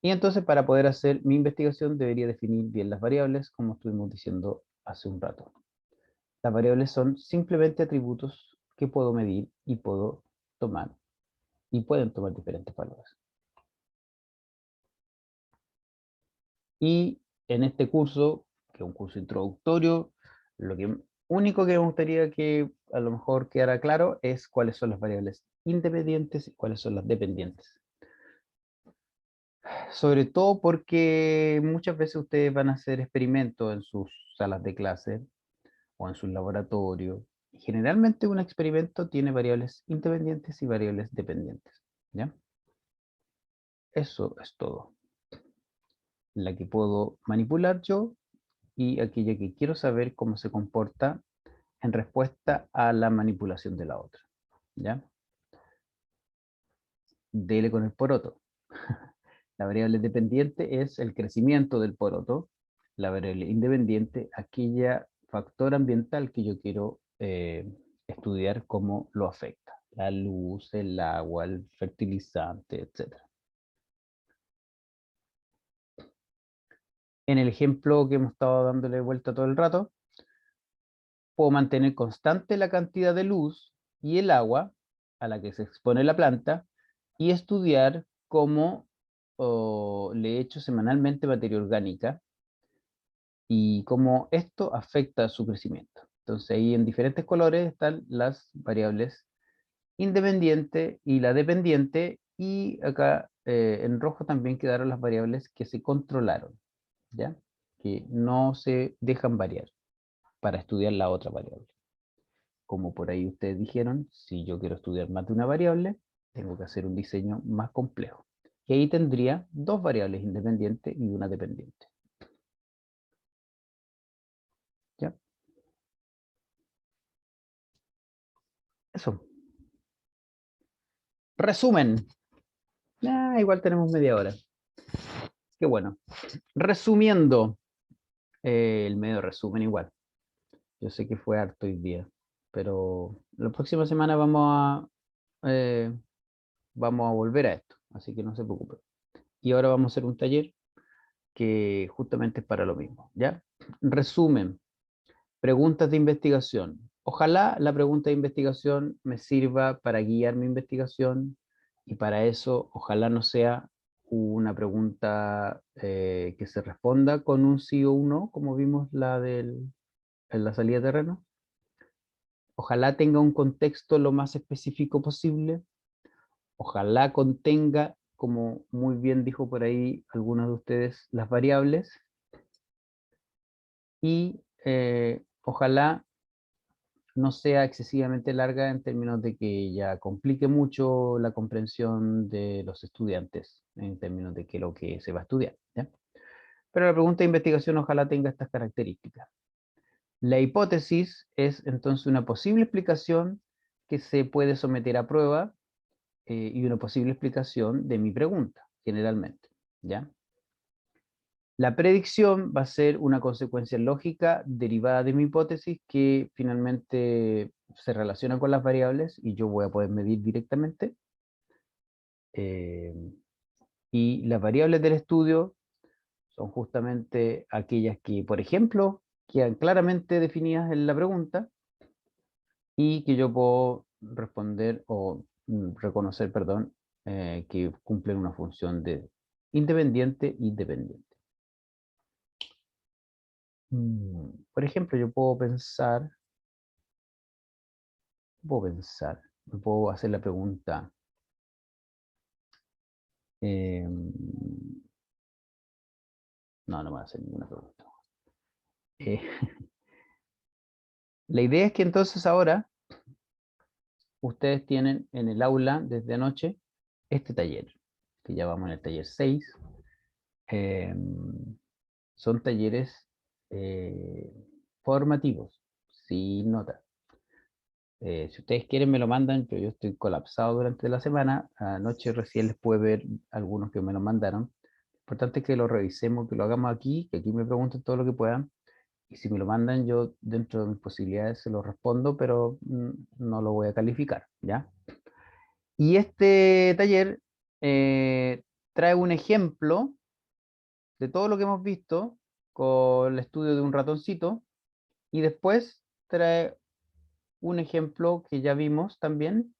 Y entonces, para poder hacer mi investigación, debería definir bien las variables, como estuvimos diciendo hace un rato. Las variables son simplemente atributos que puedo medir y puedo tomar y pueden tomar diferentes valores. Y en este curso, que es un curso introductorio, lo único que me gustaría que a lo mejor quedara claro es cuáles son las variables independientes y cuáles son las dependientes. Sobre todo porque muchas veces ustedes van a hacer experimentos en sus salas de clase o en sus laboratorios. Generalmente un experimento tiene variables independientes y variables dependientes, ¿ya? Eso es todo. La que puedo manipular yo y aquella que quiero saber cómo se comporta en respuesta a la manipulación de la otra, ¿ya? Dele con el poroto. La variable dependiente es el crecimiento del poroto. La variable independiente, aquella factor ambiental que yo quiero estudiar cómo lo afecta. La luz, el agua, el fertilizante, etc. En el ejemplo que hemos estado dándole vuelta todo el rato, puedo mantener constante la cantidad de luz y el agua a la que se expone la planta y estudiar cómo le echo semanalmente materia orgánica y cómo esto afecta su crecimiento. Entonces ahí en diferentes colores están las variables independiente y la dependiente, y acá en rojo también quedaron las variables que se controlaron, ¿ya? Que no se dejan variar para estudiar la otra variable. Como por ahí ustedes dijeron, si yo quiero estudiar más de una variable, tengo que hacer un diseño más complejo. Y ahí tendría dos variables independientes y una dependiente. ¿Ya? Eso. Resumen. Igual tenemos media hora. Qué bueno. Resumiendo, el medio resumen igual. Yo sé que fue harto hoy día, pero la próxima semana vamos a volver a esto, así que no se preocupen. Y ahora vamos a hacer un taller que justamente es para lo mismo, ¿ya? Resumen, preguntas de investigación. Ojalá la pregunta de investigación me sirva para guiar mi investigación, y para eso ojalá no sea una pregunta que se responda con un sí o un no, como vimos en la salida de terreno. Ojalá tenga un contexto lo más específico posible. Ojalá contenga, como muy bien dijo por ahí algunos de ustedes, las variables. Y ojalá no sea excesivamente larga en términos de que ya complique mucho la comprensión de los estudiantes, en términos de qué es lo que se va a estudiar, ¿ya? Pero la pregunta de investigación ojalá tenga estas características. La hipótesis es entonces una posible explicación que se puede someter a prueba y una posible explicación de mi pregunta, generalmente, ¿ya? La predicción va a ser una consecuencia lógica derivada de mi hipótesis que finalmente se relaciona con las variables y yo voy a poder medir directamente. Y las variables del estudio son justamente aquellas que, por ejemplo, quedan claramente definidas en la pregunta y que yo puedo responder o reconocer, perdón, que cumplen una función de independiente y dependiente. Por ejemplo, yo puedo pensar, me puedo hacer la pregunta, no me voy a hacer ninguna pregunta. Eh, la idea es que entonces ahora ustedes tienen en el aula desde anoche este taller, que ya vamos en el taller 6. Son talleres formativos, sin nota. Si ustedes quieren me lo mandan, pero yo estoy colapsado durante la semana. Anoche recién les pude ver algunos que me lo mandaron. Lo importante es que lo revisemos, que lo hagamos aquí, que aquí me pregunten todo lo que puedan. Y si me lo mandan, yo dentro de mis posibilidades se lo respondo, pero no lo voy a calificar, ¿ya? Y este taller trae un ejemplo de todo lo que hemos visto con el estudio de un ratoncito, y después trae un ejemplo que ya vimos también,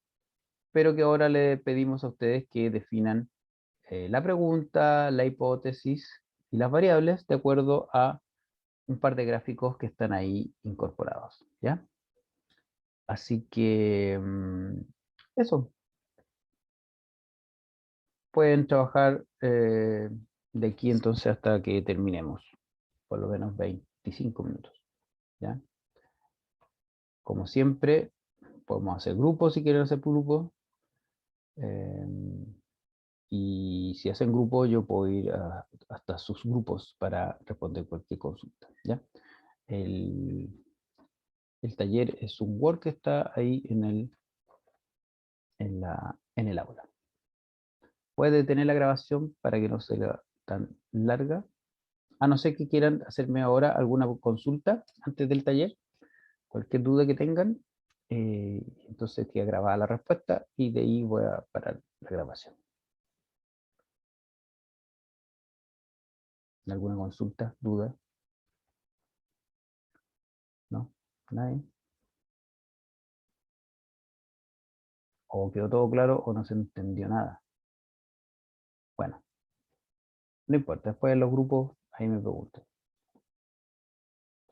pero que ahora le pedimos a ustedes que definan la pregunta, la hipótesis y las variables de acuerdo a un par de gráficos que están ahí incorporados, ¿ya? Así que eso. Pueden trabajar de aquí entonces hasta que terminemos, por lo menos 25 minutos, ¿ya? Como siempre, podemos hacer grupos si quieren hacer grupos. Y si hacen grupo, yo puedo ir hasta sus grupos para responder cualquier consulta, ¿ya? El taller es un Word que está ahí en el aula. Puede detener la grabación para que no sea tan larga, a no ser que quieran hacerme ahora alguna consulta antes del taller, cualquier duda que tengan, entonces queda grabada la respuesta y de ahí voy a parar la grabación. ¿Alguna consulta, duda? ¿No? ¿Nadie? ¿O quedó todo claro o no se entendió nada? Bueno, no importa, después en los grupos ahí me preguntan.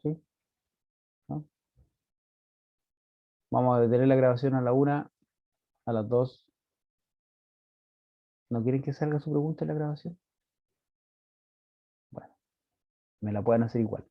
¿Sí? ¿No? Vamos a detener la grabación a la 1, a las 2. ¿No quieren que salga su pregunta en la grabación? Bueno, me la pueden hacer igual.